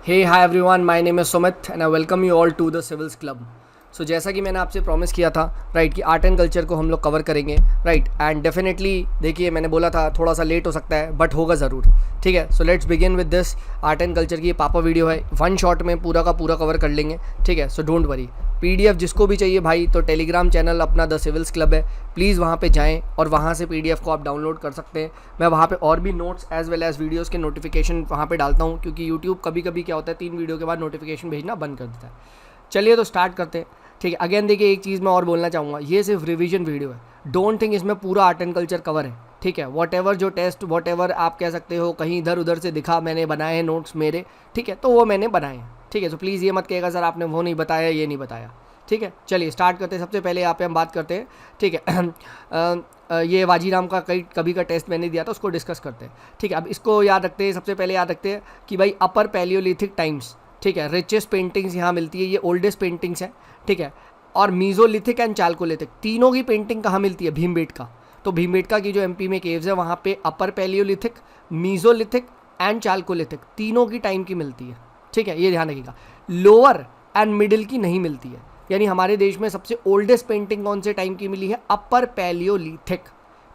Hey, hi everyone, my name is Sumit and I welcome you all to the Civils Club. सो जैसा कि मैंने आपसे promise किया था राइट कि आर्ट एंड कल्चर को हम लोग कवर करेंगे राइट एंड डेफिनेटली देखिए मैंने बोला था थोड़ा सा लेट हो सकता है बट होगा ज़रूर। ठीक है, so let's begin with this art and culture की ये पापा वीडियो है, वन शॉट में पूरा का पूरा कवर कर लेंगे। ठीक है, सो डोंट वरी। पीडीएफ जिसको भी चाहिए भाई तो टेलीग्राम चैनल अपना द सिविल्स क्लब है, प्लीज़ वहाँ पे जाएं और वहाँ से पीडीएफ को आप डाउनलोड कर सकते हैं। मैं वहाँ पे और भी notes as well as videos के नोटिफिकेशन वहाँ पे डालता हूँ क्योंकि यूट्यूब कभी कभी क्या होता है 3 वीडियो के बाद नोटिफिकेशन भेजना बंद कर देता है। चलिए तो स्टार्ट करते हैं। ठीक है, अगेन देखिए एक चीज़ मैं और बोलना चाहूँगा, ये सिर्फ रिवीजन वीडियो है, डोंट थिंक इसमें पूरा आर्ट एंड कल्चर कवर है। ठीक है, वॉट एवर जो टेस्ट वॉट एवर आप कह सकते हो कहीं इधर उधर से दिखा मैंने बनाए हैं नोट्स मेरे, ठीक है, तो वो मैंने बनाए हैं। ठीक है, तो प्लीज़ ये मत कहेगा सर आपने वो नहीं बताया ये नहीं बताया। ठीक है, चलिए स्टार्ट करते हैं। सबसे पहले यहाँ पे हम बात करते हैं। ठीक है ये वाजीराम का कभी का टेस्ट मैंने दिया था उसको डिस्कस करते हैं। ठीक है, अब इसको याद रखते हैं, सबसे पहले याद रखते हैं कि भाई अपर पैलियोलिथिक टाइम्स, ठीक है, रिचेस्ट पेंटिंग्स यहाँ मिलती है, ये ओल्डेस्ट पेंटिंग्स हैं। ठीक है, और मीज़ोलिथिक एंड चाल्कोलिथिक तीनों की पेंटिंग कहाँ मिलती है? भीमबेटका। तो भीमबेटका की जो एमपी में केव्स है वहाँ पे अपर पैलियोलिथिक, मीज़ोलिथिक एंड चाल्कोलिथिक तीनों की टाइम की मिलती है। ठीक है, ये ध्यान रखिएगा। लोअर एंड मिडिल की नहीं मिलती है, यानी हमारे देश में सबसे ओल्डेस्ट पेंटिंग कौन से टाइम की मिली है? अपर पैलियोलिथिक।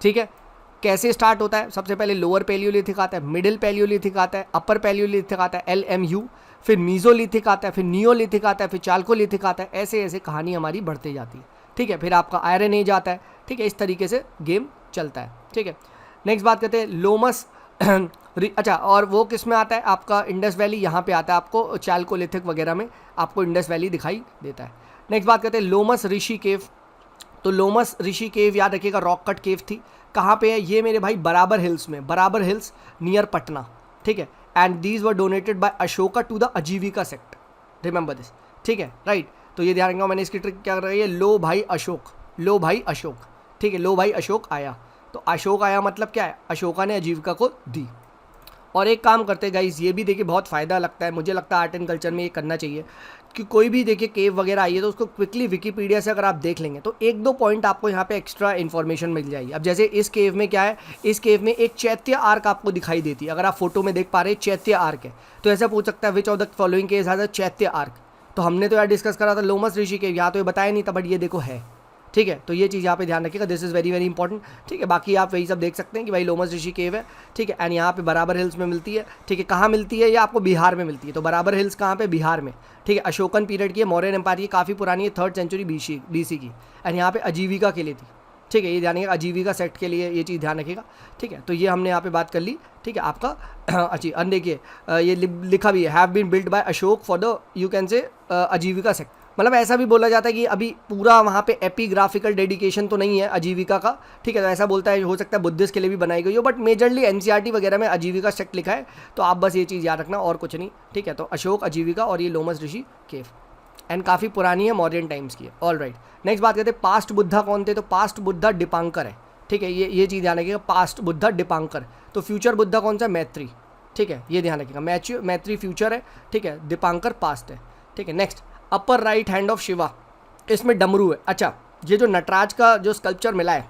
ठीक है, कैसे स्टार्ट होता है? सबसे पहले लोअर पैलियोलिथिक आता है, मिडिल पैलियोलिथिक आता है, अपर पैलियोलिथिक आता है LMU, फिर मीज़ोलिथिक आता है, फिर नियोलिथिक आता है, फिर चाल्कोलिथिक आता है, ऐसे ऐसे कहानी हमारी बढ़ते जाती है। ठीक है, फिर आपका आयरन एज आता है। ठीक है, इस तरीके से गेम चलता है। ठीक है, नेक्स्ट बात करते हैं लोमस अच्छा, और वो किस में आता है? आपका इंडस वैली यहाँ पे आता है, आपको चाल्कोलिथिक वगैरह में आपको इंडस वैली दिखाई देता है। नेक्स्ट बात करते हैं लोमस ऋषि केव। तो लोमस ऋषि केव याद रखिएगा रॉक कट केव थी। कहाँ पे है ये मेरे भाई? बराबर हिल्स में, बराबर हिल्स नियर पटना। ठीक है, and these were donated by Ashoka to the Ajivika sect, remember this. ठीक है, राइट, तो ये ध्यान रखना। मैंने इसकी ट्रिक क्या कर रही है? लो भाई अशोक, लो भाई अशोक। ठीक है, लो भाई अशोक आया, तो अशोक आया मतलब क्या है? अशोका ने आजीविका को दी। और एक काम करते गाइज, ये भी देखिए बहुत फ़ायदा लगता है, मुझे लगता है आर्ट एंड कल्चर में ये करना चाहिए कि कोई भी देखिए केव वगैरह आई है तो उसको क्विकली विकीपीडिया से अगर आप देख लेंगे तो 1-2 पॉइंट आपको यहाँ पे एक्स्ट्रा इन्फॉर्मेशन मिल जाएगी। अब जैसे इस केव में क्या है, इस केव में एक चैत्य आर्क आपको दिखाई देती है, अगर आप फोटो में देख पा रहे हैं चैत्य आर्क है, तो ऐसा पूछ सकता है which of the following caves has a चैत्य आर्क। तो हमने तो यार डिस्कस करा था लोमस ऋषि केव, यहाँ तो ये बताया नहीं था बट ये देखो है। ठीक है, तो ये चीज़ यहाँ पे ध्यान रखिएगा, this is very very important. ठीक है, बाकी आप वही सब देख सकते हैं कि भाई लोमस ऋषि केव है। ठीक है, एंड यहाँ पे बराबर हिल्स में मिलती है। ठीक है, कहाँ मिलती है? ये आपको बिहार में मिलती है। तो बराबर हिल्स कहाँ पे? बिहार में। ठीक है, अशोकन पीरियड की है, मौर्यन एम्पायर की, काफ़ी पुरानी है, 3rd सेंचुरी BC की, एंड यहाँ पे आजीविका के लिए थी। ठीक है, ये ध्यान रखिएगा, आजीविका सेक्ट के लिए ये चीज़ ध्यान रखिएगा। ठीक है, तो ये हमने यहाँ पे बात कर ली। ठीक है, आपका अच्छी देखिए ये लिखा भी है, have been build by Ashok for the you can say Ajivika sect. मतलब ऐसा भी बोला जाता है कि अभी पूरा वहाँ पे एपिग्राफिकल डेडिकेशन तो नहीं है आजीविका का। ठीक है, तो ऐसा बोलता है, हो सकता है बुद्धिस्ट के लिए भी बनाई गई हो, बट मेजरली NCERT वगैरह में आजीविका सेक्ट लिखा है, तो आप बस ये चीज़ याद रखना और कुछ नहीं। ठीक है, तो अशोक, आजीविका और ये लोमस ऋषि केव, एंड काफ़ी पुरानी है, मॉडर्न टाइम्स की है। ऑल राइट, नेक्स्ट बात करते हैं पास्ट बुद्धा कौन थे? तो पास्ट बुद्धा दीपांकर है। ठीक है, ये चीज़ ध्यान रखिएगा, पास्ट बुद्धा दीपांकर। तो फ्यूचर बुद्धा कौन सा? मैत्री। ठीक है, ये ध्यान रखिएगा, मैत्री फ्यूचर है। ठीक है, दीपांकर पास्ट है। ठीक है, next upper right hand of Shiva, इसमें डमरू है। अच्छा, ये जो नटराज का जो स्कल्पचर मिला है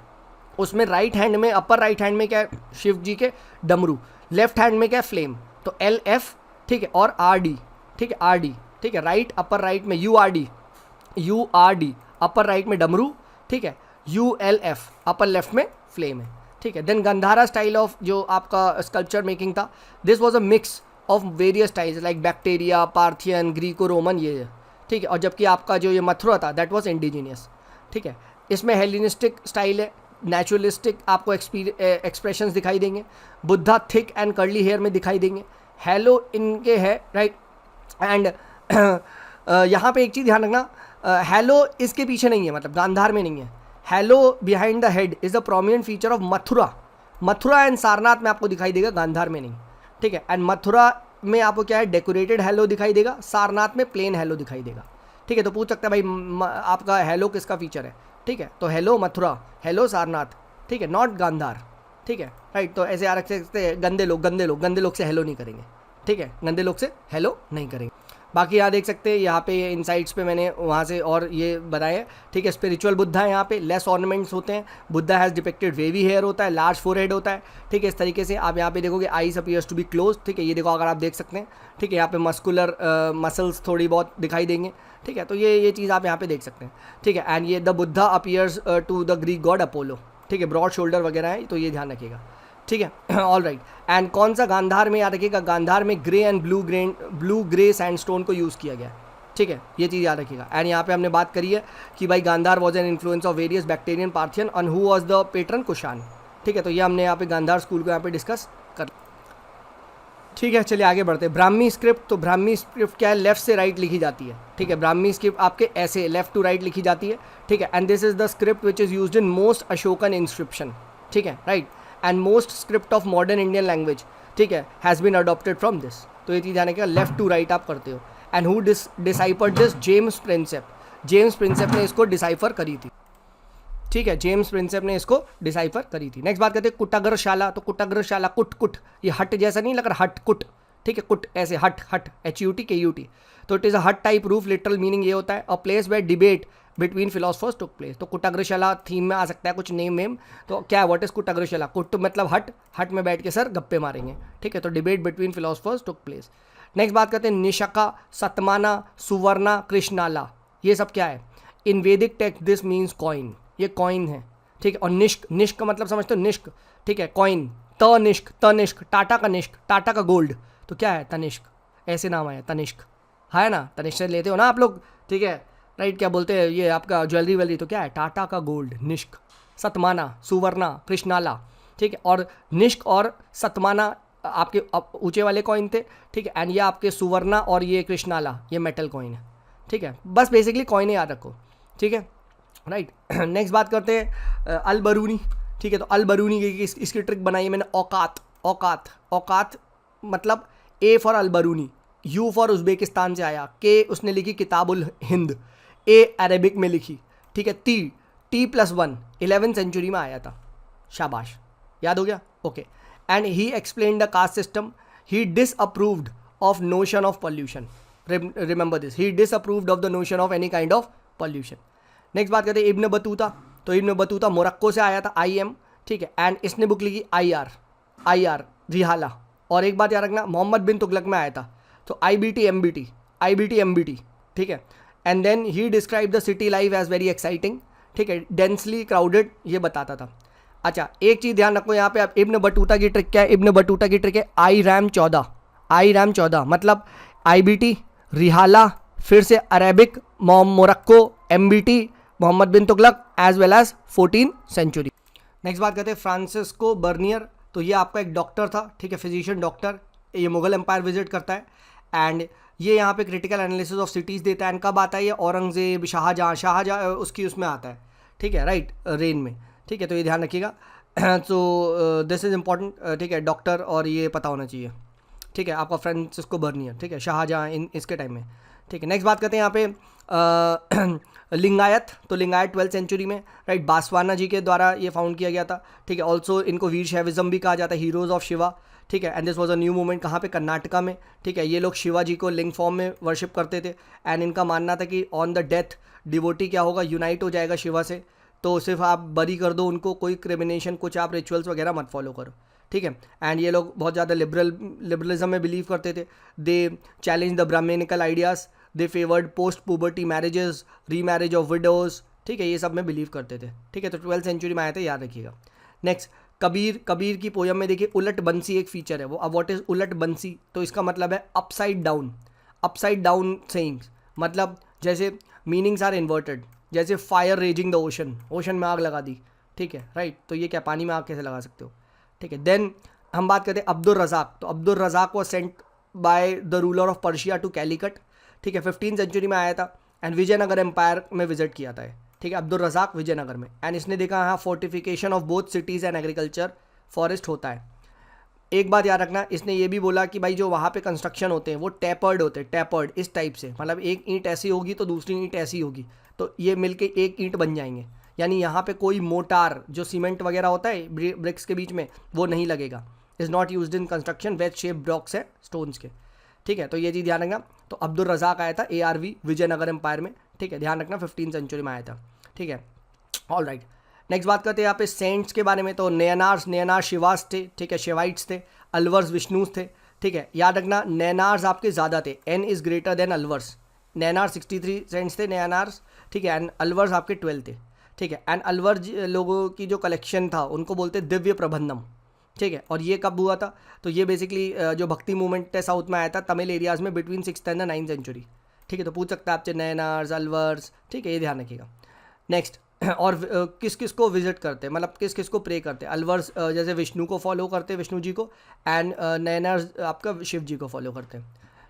उसमें राइट हैंड में, अपर राइट हैंड में क्या है? शिव जी के डमरू, लेफ्ट हैंड में क्या है? फ्लेम। तो LF, ठीक है, और RD। ठीक है, RD। ठीक है, राइट अपर राइट में URD अपर राइट में डमरू। ठीक है, ULF अपर लेफ्ट में फ्लेम है। ठीक है, देन गंधारा स्टाइल ऑफ जो आपका स्कल्पचर मेकिंग था, this was a mix of various styles like bacteria, Parthian, Greco Roman, ये। ठीक है, और जबकि आपका जो ये मथुरा था दैट वाज इंडिजीनियस। ठीक है, इसमें हेलिनिस्टिक स्टाइल है, नेचुरलिस्टिक आपको एक्सप्रेशंस दिखाई देंगे, Buddha thick and curly hair में दिखाई देंगे, हेलो इनके है, राइट। एंड यहाँ पे एक चीज़ ध्यान रखना, हेलो इसके पीछे नहीं है, मतलब गांधार में नहीं है। Hello behind the head is the prominent feature of Mathura and Sarnath में आपको दिखाई देगा, गांधार में नहीं। ठीक है, एंड मथुरा में आपको क्या है? डेकोरेटेड हेलो दिखाई देगा, सारनाथ में प्लेन हेलो दिखाई देगा। ठीक है, तो पूछ सकता है भाई आपका हेलो किसका फीचर है? ठीक है, तो हेलो मथुरा, हेलो सारनाथ। ठीक है, नॉट गांधार। ठीक है, राइट, तो ऐसे आ रख सकते हैं गंदे लोग से हेलो नहीं करेंगे। ठीक है, गंदे लोग से हेलो नहीं करेंगे। बाकी यहाँ देख सकते हैं, यहाँ पे ये इनसाइट्स पे मैंने वहाँ से और ये बताए हैं, ठीक है। स्पिरिचुअल बुद्धा है, यहाँ पे लेस ऑर्नामेंट्स होते हैं, Buddha has depicted wavy hair होता है, लार्ज फोरहेड होता है, ठीक है। इस तरीके से आप यहाँ पे देखोगे eyes appears to be close, ठीक है। ये देखो अगर आप देख सकते हैं, ठीक है, यहाँ पे मस्कुलर मसल्स थोड़ी बहुत दिखाई देंगे, ठीक है। तो ये चीज़ आप यहाँ पे देख सकते हैं, ठीक है। एंड ये the Buddha appears to the Greek god Apollo, ठीक है। ब्रॉड शोल्डर वगैरह है, तो ये ध्यान रखिएगा, ठीक है। All right. एंड कौन सा गांधार में याद रखिएगा, गांधार में grey and blue grey sandstone को यूज़ किया गया है, ठीक है। ये चीज़ याद रखिएगा। एंड यहाँ पे हमने बात करी है कि भाई Gandhara was an influence of various Bactrian Parthian and who was the patron Kushan, ठीक है। तो ये हमने यहाँ पे गांधार स्कूल को यहाँ पे डिस्कस कर, ठीक है। चलिए आगे बढ़ते हैं। ब्राह्मी स्क्रिप्ट, तो ब्राह्मी स्क्रिप्ट क्या है, लेफ्ट से राइट लिखी जाती है, ठीक है। ब्राह्मी स्क्रिप्ट आपके ऐसे लेफ्ट टू राइट लिखी जाती है, ठीक है। And this is the script which is used in most Ashokan inscription, ठीक है, right. And most script of modern Indian language, ठीक है, has been adopted from this. तो ये चीज़ आने का लेफ्ट टू राइट आप करते हो। And who deciphered this, James Prinsep. James Prinsep ने इसको डिसाइफर करी थी, ठीक है। जेम्स प्रिंसेप ने इसको डिसाइफर करी थी। नेक्स्ट बात करते हैं कुटाग्रशाला। तो कुटाग्रशाला कुट कुट, ये हट जैसा नहीं लग रहा, हट कुट, ठीक है। कुट ऐसे हट हट, HUT तो इट इज़ अ हट टाइप रूफ, लिटरल मीनिंग ये होता है a place where debate between philosophers took place. तो कुटाग्रशाला थीम में आ सकता है कुछ नेम वेम। तो क्या है, व्हाट इज कुटाग्रशाला, कुट मतलब हट, हट में बैठ के सर गप्पे मारेंगे, ठीक है। तो debate between philosophers took place. Next बात करते हैं निशका, सतमाना, सुवर्णा, कृष्णाला। ये सब क्या है, इन वैदिक टेक्स्ट दिस मीन्स कॉइन, ये कॉइन है, ठीक है। और निष्क, निष्क का मतलब समझते हो, निष्क, ठीक है, कॉइन। तनिष्क, टाटा का निष्क, टाटा का गोल्ड, तो क्या है तनिष्क, ऐसे नाम आया तनिष्क, है ना। तनिष्क से लेते हो ना आप लोग, ठीक है, राइट। क्या बोलते हैं ये आपका ज्वेलरी वेलरी, तो क्या है टाटा का गोल्ड, निष्क। सतमाना, सुवर्णा, कृष्णाला, ठीक है। और निष्क और सतमाना आपके ऊंचे वाले कॉइन थे, ठीक है। एंड ये आपके सुवर्णा और ये कृष्णाला ये मेटल कॉइन है, ठीक है। बस बेसिकली कॉइन याद रखो, ठीक है, राइट। नेक्स्ट बात करते हैं अलबरूनी, ठीक है। तो अलबरूनी की इसकी ट्रिक बनाई है मैंने, औकात। औकात, औकात मतलब A for Al-Biruni, U for Uzbekistan से आया, K उसने लिखी किताबुल हिंद, A अरेबिक में लिखी, ठीक है। T+1 11th सेंचुरी में आया था, शाबाश, याद हो गया, okay. And he explain the caste system, he disapproved of notion of pollution, remember this, he disapproved of the notion of any kind of pollution. Next बात करते हैं इब्न बतूता। तो इब्न बतूता मोरक्को से आया था, IM, ठीक है। And इसने बुक लिखी IR रिहाला। और एक बात याद रखना, मोहम्मद बिन तुगलक में आया था, तो IBT MBT, ठीक है। And then he describe the city life as very exciting, ठीक है, डेंसली क्राउडेड, ये बताता था। अच्छा एक चीज़ ध्यान रखो यहाँ पे, आप इब्न बतूता की ट्रिक क्या है, इब्न बतूता की ट्रिक है IRAM 14 मतलब IBT रिहाला, फिर से Arabic, Morocco, MBT, Muhammad bin Tughlaq as well as 14th century. Next बात करते हैं फ्रांसिस्को बर्नियर। तो ये आपका एक डॉक्टर था, ठीक है, फिजिशियन डॉक्टर, ये मुगल एम्पायर विजिट करता है एंड ये यहाँ पे क्रिटिकल एनालिसिस ऑफ सिटीज़ देता है। एंड कब आता है ये, औरंगजेब, शाहजहाँ उसकी उसमें आता है, ठीक है, राइट, रेन में, ठीक है। तो ये ध्यान रखिएगा। तो दिस इज़ इम्पॉर्टेंट, ठीक है, डॉक्टर और ये पता होना चाहिए, ठीक है, आपका फ्रांसिस्को बर्नियर, ठीक है, शाहजहाँ इसके टाइम में, ठीक है। नेक्स्ट बात करते हैं यहाँ पे लिंगायत। तो लिंगायत 12th सेंचुरी में, राइट, बासवाना जी के द्वारा ये फाउंड किया गया था, ठीक है। ऑल्सो इनको वीर शैविज्म भी कहा जाता है, हीरोज़ ऑफ शिवा, ठीक है। And this was a new movement, कहाँ पे, कर्नाटका में, ठीक है। ये लोग शिवा जी को लिंग फॉर्म में वर्शिप करते थे एंड इनका मानना था कि ऑन द डेथ डिवोटी क्या होगा, यूनाइट हो जाएगा शिवा से, तो सिर्फ आप बरी कर दो उनको, कोई क्रिमिनेशन, कुछ आप रिचुअल्स वगैरह मत फॉलो करो, ठीक है। एंड ये लोग बहुत ज़्यादा लिबरलिज्म में बिलीव करते थे। They challenge the Brahmanical ideas, they favoured post puberty marriages, remarriage of widows, ठीक है, ये सब में बिलीव करते थे, ठीक है। तो 12th सेंचुरी में आए थे, याद रखिएगा। नेक्स्ट कबीर की पोयम में देखिए उलट बंसी एक फीचर है वो। अब व्हाट इज़ उलट बंसी, तो इसका मतलब है अपसाइड डाउन सेइंग्स, मतलब जैसे मीनिंग्स आर इन्वर्टेड, जैसे फायर रेजिंग द ओशन में आग लगा दी, ठीक है, राइट। तो ये क्या, पानी में आग कैसे लगा सकते हो, ठीक है। देन हम बात करते हैं अब्दुल रज़ाक। तो Abdul Razzaq was sent by the ruler of Persia to Calicut, ठीक है, 15th सेंचुरी में आया था एंड विजयनगर एम्पायर में विजिट किया था, ठीक है, अब्दुल रज़ाक विजयनगर में। एंड इसने देखा हाँ fortification of both cities and agriculture, forest होता है। एक बात याद रखना, इसने ये भी बोला कि भाई जो वहाँ पे कंस्ट्रक्शन होते हैं वो टैपर्ड होते हैं, टैपर्ड इस टाइप से, मतलब एक ईंट ऐसी होगी तो दूसरी ईंट ऐसी होगी, तो ये मिलके एक ईंट बन जाएंगे, यानी यहाँ पे कोई मोटार जो सीमेंट वगैरह होता है ब्रिक्स के बीच में वो नहीं लगेगा, is not used in construction, veg shape blocks है स्टोन्स के, ठीक है। तो ये चीज़ ध्यान रखना। तो अब्दुल रज़ाक आया था ARV विजयनगर एम्पायर में, ठीक है, ध्यान रखना 15वीं सेंचुरी में आया था, ठीक है। ऑल राइट, नेक्स्ट बात करते हैं यहाँ पे सेंट्स के बारे में। तो नयनार शिवास थे, ठीक है, शिवाइट्स थे, अलवर्स विष्णुस थे, ठीक है। याद रखना नयनार्स आपके ज़्यादा थे, N is greater than Alvars. Nayanar 63 saints थे नयनार्स, ठीक है, एंड अलवर्स आपके 12 थे, ठीक है। एंड अलवर लोगों की जो कलेक्शन था उनको बोलते दिव्य प्रबंधम, ठीक है। और ये कब हुआ था? तो ये बेसिकली जो भक्ति मूवमेंट है साउथ में आया था तमिल एरियाज़ में between 6th and 9th century, ठीक है। तो पूछ सकता है आपसे नयनार्स, अलवर्स, ठीक है, ये ध्यान रखिएगा। नेक्स्ट, और किस किस को विजिट करते हैं, मतलब किस किस को प्रे करते हैं। अलवर्स जैसे विष्णु को फॉलो करते हैं, विष्णु जी को, एंड नयनार्स आपका शिव जी को फॉलो करते हैं,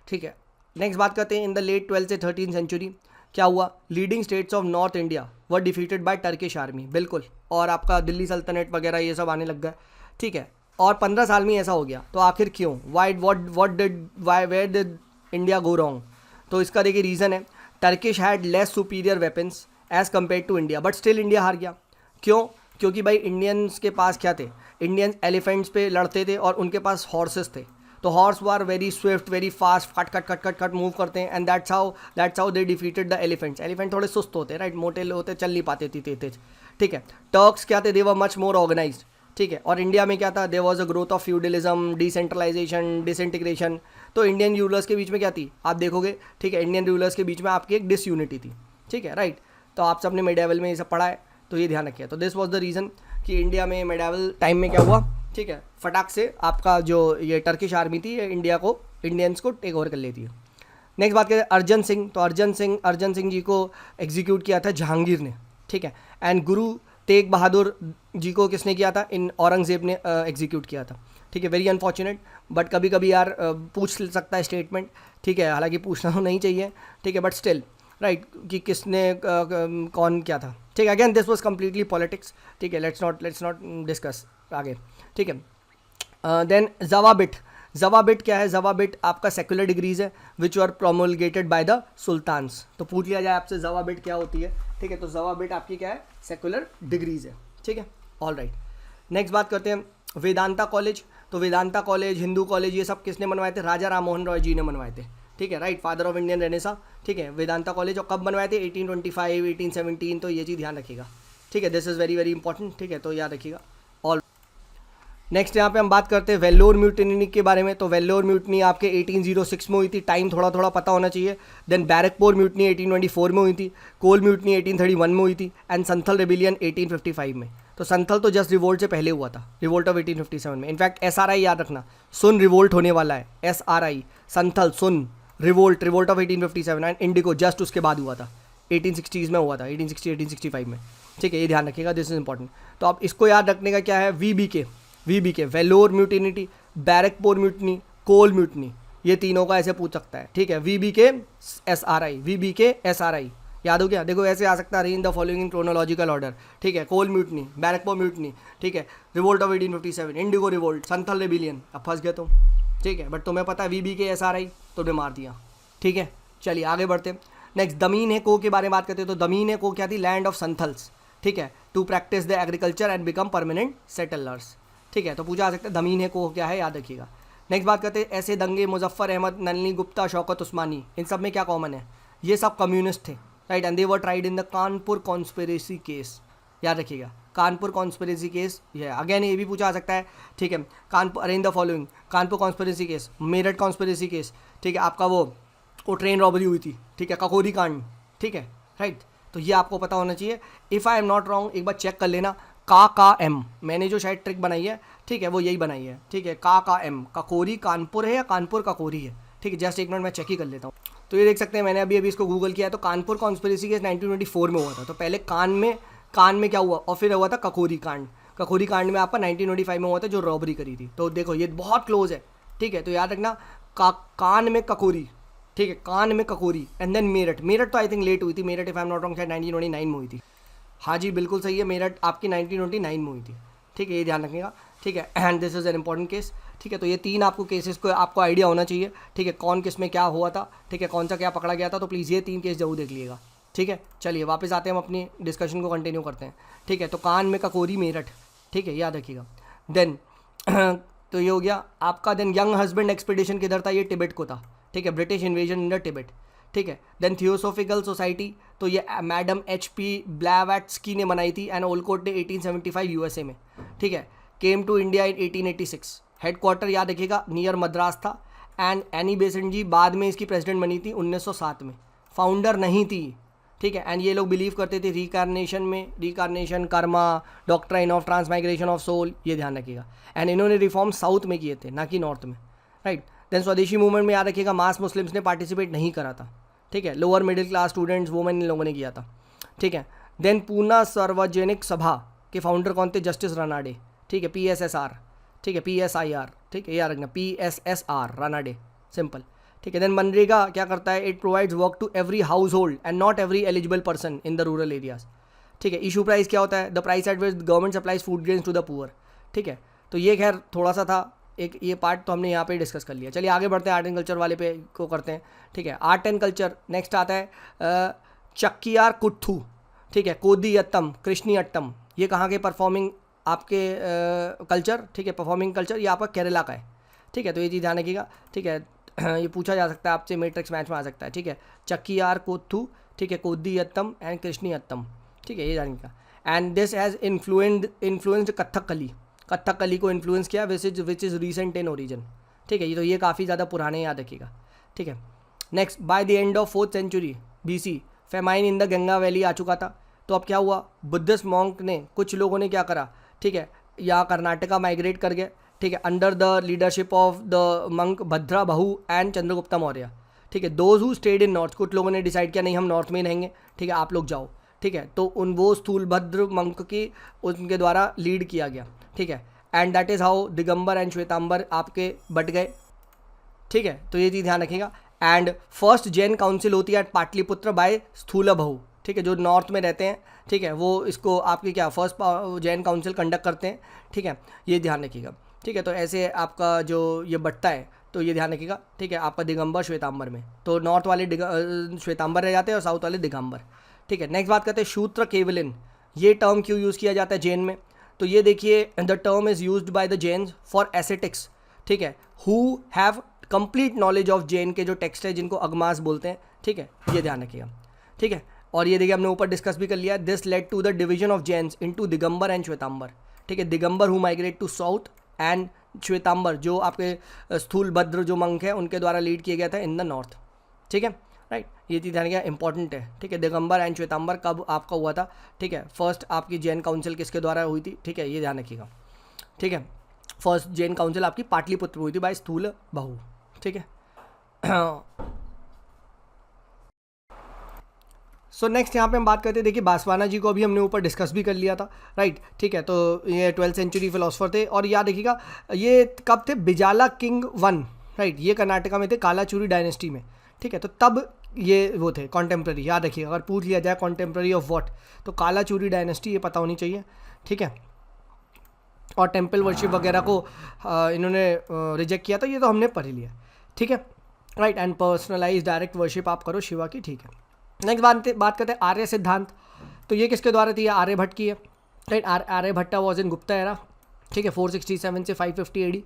ठीक है। नेक्स्ट बात करते हैं इन द लेट 12th से 13th सेंचुरी क्या हुआ, leading states of north India were defeated by Turkish army, बिल्कुल, और आपका दिल्ली सल्तनत वगैरह ये सब आने लग गया, ठीक है। और 15 साल में ऐसा हो गया, तो आखिर क्यों, where did India go wrong? तो इसका देखिए रीज़न है, Turkish had less superior weapons as compare to India, but still India हार गया। क्यों? क्योंकि भाई इंडियंस के पास क्या थे, इंडियंस एलिफेंट्स पे लड़ते थे और उनके पास हॉर्सेस थे। तो horse were very swift, very fast, फट कट कट कट कट मूव करते हैं, and that's how they defeated the elephants. Elephant थोड़े सुस्त होते हैं, राइट, मोटे होते, चल नहीं पाते थे तेज, ठीक है। टर्क्स क्या थे, दे वर मच मोर ऑर्गेनाइज्ड, ठीक है। और इंडिया में क्या था, there was a growth of feudalism, decentralization, disintegration. तो इंडियन रूलर्स के बीच में क्या थी, आप देखोगे, ठीक है, इंडियन रूलर्स के बीच में आपकी एक डिसयूनिटी थी, ठीक है, राइट। तो आप सबने मेडिएवल में ये सब पढ़ा है, तो ये ध्यान रखिए। तो दिस वाज द रीज़न कि इंडिया में मेडिएवल टाइम में क्या हुआ, ठीक है, फटाक से आपका जो ये टर्किश आर्मी थी ये इंडियंस को टेक ओवर कर लेती है। नेक्स्ट बात करें अर्जन सिंह। तो अर्जन सिंह जी को एग्जीक्यूट किया था जहांगीर ने, ठीक है। एंड गुरु तेग बहादुर जी को किसने किया था, इन औरंगजेब ने एग्जीक्यूट किया था, ठीक है। वेरी अनफॉर्चुनेट, बट कभी कभी यार पूछ सकता है स्टेटमेंट, ठीक है, हालांकि पूछना तो नहीं चाहिए, ठीक है, बट स्टिल राइट कि किसने कौन क्या था, ठीक है। Again this was completely politics, ठीक है, लेट्स नॉट डिस्कस आगे, ठीक है। देन जवाबिट क्या है, जवाबिट आपका सेकुलर डिग्रीज है which are promulgated by the sultans. तो पूछ लिया जाए आपसे जवाबिट क्या होती है, ठीक है, तो जवाबिट आपकी क्या है, सेकुलर डिग्रीज है, ठीक है। ऑल राइट, नेक्स्ट बात करते हैं वेदांता कॉलेज। तो वेदांता कॉलेज, हिंदू कॉलेज, ये सब किसने बनवाए थे, राजा राम मोहन रॉय जी ने बनवाए थे, ठीक है, right, father of Indian Renaissance, ठीक है। वेदांता कॉलेज और कब बनवाए थे, 1825, 1817, तो ये चीज़ ध्यान रखिएगा, ठीक है, this is very very important, ठीक है, तो याद रखिएगा। ऑल नेक्स्ट यहाँ पे हम बात करते हैं वेल्लोर म्यूटिनी के बारे में। तो वेल्लोर म्यूटिनी आपके 1806 में हुई थी, टाइम थोड़ा थोड़ा पता होना चाहिए। देन बैरकपुर म्यूटिनी 1824 में हुई थी, कोल म्यूटिनी 1831 में हुई थी, एंड संथल रिबिलियन 1855 में। तो संथल तो जस्ट रिवोल्ट से पहले हुआ था, रिवोल्ट ऑफ 1857 में। इनफैक्ट SRI याद रखना, सुन रिवोल्ट होने वाला है, SRI, Santhal, soon, revolt of 1857, and Indigo just उसके बाद हुआ था, 1860s में हुआ था, 1865 में, ठीक है, ये ध्यान रखिएगा, दिस इज इंपॉर्टेंट। तो आप इसको याद रखने का क्या है, VBK वेलोर म्यूटिनिटी, बैरकपुर म्यूटनी, कोल म्यूटनी, ये तीनों का ऐसे पूछ सकता है, ठीक है। VBK SRI याद हो गया, देखो ऐसे आ सकता है, in the following in chronological order, ठीक है। कोल म्यूटनी, बैरकपुर म्यूटनी, ठीक है, revolt of 1857, Indigo revolt, Santhal rebellion, अब फंस गए तुम, ठीक है, बट तुम्हें पता है VBK SRI, तुमने मार दिया, ठीक है। चलिए आगे बढ़ते हैं। नेक्स्ट दमीन है को के बारे में बात करते हैं। तो दमीन है को क्या थी, लैंड ऑफ संथल्स, ठीक है, to practice the agriculture and become permanent settlers, ठीक है। तो पूछा आ सकता है दमीन है को क्या है, याद रखिएगा। नेक्स्ट बात करते हैं ऐसे दंगे, मुजफ्फर अहमद, नलिनी गुप्ता, शौकत उस्मानी, इन सब में क्या कॉमन है, ये सब कम्युनिस्ट थे, right, and they were tried in the Kanpur conspiracy case, याद रखिएगा, कानपुर कॉन्स्पिरेसी केस, ये अगेन ये भी पूछा आ सकता है, ठीक है। Kanpur arrange the following, Kanpur conspiracy case, Meerut conspiracy case, ठीक है, आपका वो ट्रेन रॉबरी हुई थी, ठीक है, ककोरी कांड, ठीक है, राइट। तो ये आपको पता होना चाहिए। If I am not wrong, एक बार चेक कर लेना, का एम, मैंने जो शायद ट्रिक बनाई है, ठीक है, वो यही बनाई है, ठीक है, का एम, ककोरी कानपुर है या कानपुर ककोरी है, ठीक है, जस्ट एक मिनट मैं चेक ही कर लेता हूँ। तो ये देख सकते हैं, मैंने अभी इसको गूगल किया है, तो कानपुर कॉन्स्पिरेसी केस 1924 में हुआ था। तो पहले कान में क्या हुआ, और फिर हुआ था ककोरी कांड में आपका 1925 में हुआ था, जो रॉबरी करी थी। तो देखो ये बहुत क्लोज है, ठीक है, तो याद रखना, कान में ककोरी, ठीक है, कान में ककोरी, एंड देन मेरठ तो आई थिंक लेट हुई थी, Meerut if I am not wrong शायद 1929 में हुई थी। हाँ जी बिल्कुल सही है, मेरठ आपकी 1929 में हुई थी, ठीक है, ये ध्यान रखिएगा, ठीक है, and this is an important case, ठीक है। तो ये तीन आपको केसेस को आपको आइडिया होना चाहिए, ठीक है, कौन किस में क्या हुआ था, ठीक है, कौन सा क्या पकड़ा गया था, तो प्लीज़ ये 3 केस जरूर देख लीजिएगा, ठीक है। चलिए वापस आते हैं, हम अपनी डिस्कशन को कंटिन्यू करते हैं, ठीक है। तो कान में ककोरी मेरठ, ठीक है, याद रखिएगा। देन तो ये हो गया आपका। देन यंग हस्बैंड एक्सपीडिशन किधर था, ये तिब्बत को था, ठीक है, British invasion in the Tibet, ठीक है। देन थियोसॉफिकल सोसाइटी, तो ये मैडम HP ब्लैवैट्स्की ने बनाई थी, एंड ओलकोट ने 1875 USA में, ठीक है। Came to India in 1886, headquarter याद रखिएगा नियर मद्रास था। एंड एनी बेसेंट जी बाद में इसकी प्रेसिडेंट बनी थी 1907 में, फाउंडर नहीं थी, ठीक है। एंड ये लोग बिलीव करते थे रिकार्नेशन में, reincarnation, karma, doctrine of transmigration of soul, ये ध्यान रखिएगा। एंड इन्होंने रिफॉर्म साउथ में किए थे, ना कि नॉर्थ में, राइट। देन स्वदेशी मूवमेंट में याद रखिएगा मास मुस्लिम्स ने पार्टिसिपेट नहीं करा था, ठीक है, lower middle class students, women, इन लोगों ने किया था, ठीक है। देन पूना सार्वजनिक सभा के फाउंडर कौन थे, जस्टिस रानाडे, ठीक है, PSSR, ठीक है, PSIR, ठीक है, याद रखना PSSR रानाडे, सिंपल, ठीक है। देन मनरेगा क्या करता है, it provides work to every household and not every eligible person in the rural areas, ठीक है। इशू प्राइस क्या होता है, the price at which government supplies food grains to the poor, ठीक है। तो ये खैर थोड़ा सा था एक, ये पार्ट तो हमने यहाँ पे डिस्कस कर लिया। चलिए आगे बढ़ते हैं, आर्ट एंड कल्चर वाले पे को करते हैं, ठीक है। आर्ट एंड कल्चर नेक्स्ट आता है चक्कियार कुट्थू, ठीक है, कोदियट्टम, कृष्णियट्टम, ये कहाँ के परफॉर्मिंग आपके कल्चर, ठीक है, परफॉर्मिंग कल्चर, ये आपका केरला का है, ठीक है। तो ये चीज़ ध्यान रखिएगा, ठीक है। ये पूछा जा सकता है आपसे, मैट्रिक्स मैच में आ सकता है, ठीक है। चक्कियार कोथू, ठीक है, कोदियट्टम एंड कृष्णियट्टम, ठीक है, ये जानिएगा। And this has influenced Kathakali, Kathakali को इन्फ्लुएंस किया, which is recent in origin, ठीक है। ये तो ये काफ़ी ज़्यादा पुराने, याद रखिएगा, ठीक है। Next, by the end of 4th century BC famine in the Ganga valley आ चुका था। तो अब क्या हुआ, बुद्धिस्ट मॉन्क ने, कुछ लोगों ने क्या करा, ठीक है, यहाँ कर्नाटका माइग्रेट कर गए, ठीक है, under the leadership of the monk Bhadrabahu and Chandragupta Maurya, ठीक है। Those who stayed in north, कुछ लोगों ने डिसाइड किया नहीं हम नॉर्थ में ही रहेंगे, ठीक है, आप लोग जाओ, ठीक है। तो वो स्थूलभद्र मंक की उनके द्वारा लीड किया गया, ठीक है। And that is how Digambar and Shvetambar आपके बट गए, ठीक है। तो ये चीज़ ध्यान रखिएगा। एंड फर्स्ट जैन काउंसिल होती है पाटलिपुत्र बाय स्थूलभहु, ठीक है, जो नॉर्थ में रहते हैं, ठीक है, वो इसको आपकी क्या फर्स्ट जैन काउंसिल कंडक्ट करते हैं, ठीक है, ये ध्यान रखिएगा, ठीक है। तो ऐसे आपका जो ये बटता है, तो ये ध्यान रखिएगा, ठीक है, आपका दिगंबर श्वेतांबर में, तो नॉर्थ वाले श्वेतांबर रह जाते हैं और साउथ वाले दिगंबर, ठीक है। नेक्स्ट बात करते हैं शूद्र केवलिन, ये टर्म क्यों यूज़ किया जाता है जैन में, तो ये देखिए the term is used by the Jains for ascetics, ठीक है, who have complete knowledge of Jain के जो टेक्स्ट है जिनको अगमास बोलते हैं, ठीक है, ये ध्यान रखिएगा, ठीक है। और ये देखिए हमने ऊपर डिस्कस भी कर लिया, this led to the division of Jains into Digambar and Shvetambar, ठीक है, Digambar who migrate to south and Shvetambar जो आपके स्थूलभद्र जो मंक है उनके द्वारा लीड किया गया था इन द नॉर्थ, ठीक है, राइट। ये चीज़ ध्यान रखिएगा, इंपॉर्टेंट है, ठीक है। दिगंबर एंड श्वेतांबर कब आपका हुआ था, ठीक है, फर्स्ट आपकी जैन काउंसिल किसके द्वारा हुई थी, ठीक है, ये ध्यान रखिएगा, ठीक है। फर्स्ट जैन काउंसिल आपकी पाटलिपुत्र हुई थी बाय स्थूल बहु, ठीक है। सो नेक्स्ट यहाँ पे हम बात करते हैं, देखिए बासवाना जी को अभी हमने ऊपर डिस्कस भी कर लिया था, राइट, ठीक है। तो ये 12th century फिलोसफर थे, और याद रखिएगा ये कब थे, बिजाला किंग 1, राइट, ये कर्नाटका में थे, कालाचूरी डायनेस्टी में, ठीक है। तो तब ये वो थे कॉन्टेम्प्रेरी, याद रखिएगा, अगर पूछ लिया जाए कॉन्टेम्प्रेरी ऑफ व्हाट, तो कालाचूरी डायनेस्टी, ये पता होनी चाहिए, ठीक है। और टेम्पल वर्शिप वगैरह को इन्होंने रिजेक्ट किया था, ये तो हमने पढ़ लिया, ठीक है, right. And personalize direct worship आप करो शिवा की, ठीक है। नेक्स्ट बात करते हैं आर्य सिद्धांत, तो ये किसके द्वारा थी, आर्यभट्ट की है, right. Aryabhata was in Gupta era, ठीक है, 467 से 550 AD,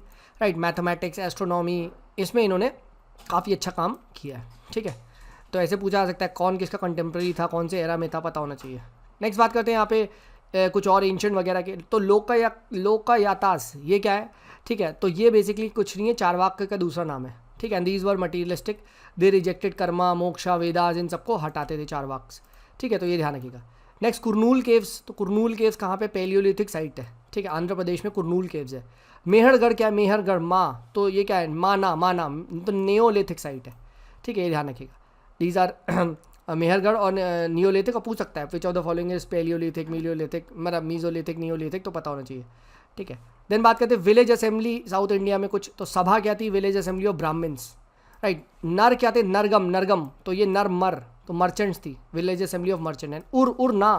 राइट। मैथमेटिक्स, एस्ट्रोनॉमी, इसमें इन्होंने काफ़ी अच्छा काम किया है, ठीक है। तो ऐसे पूछा जा सकता है कौन किसका कंटेम्प्रेरी था, कौन से एरा में था, पता होना चाहिए। नेक्स्ट बात करते हैं यहाँ पे कुछ और एंशिएंट वगैरह के, तो लोकायातास ये क्या है, ठीक है। तो ये बेसिकली कुछ नहीं है, चारवाक का दूसरा नाम है, ठीक है। And these were materialistic, they rejected karma, moksha, Vedas, इन सबको हटाते थे चारवाक्स, ठीक है। तो ये ध्यान रखिएगा। नेक्स्ट कुरनूल केव्स, तो कुरनूल केव्स कहाँ पे, पैलियोलिथिक साइट है, ठीक है, आंध्र प्रदेश में कुरनूल केव्स है। मेहरगढ़ क्या है, मेहरगढ़ माँ, तो ये क्या है, माना, तो नियोलिथिक साइट है, ठीक है, ये ध्यान रखिएगा। दीज आर मेहरगढ़ और नियोलिथिक, और पूछ सकता है which of the following is palaeolithic, mesolithic, मतलब मीजोलिथिक, नियोलिथिक, तो पता होना चाहिए, ठीक है। देन बात करते हैं विलेज असेंबली साउथ इंडिया में कुछ, तो सभा क्या थी, village assembly of Brahmans, right. नर क्या थे, नरगम, तो ये नर तो मर्चेंट्स थी, village assembly of merchant. And उर ना,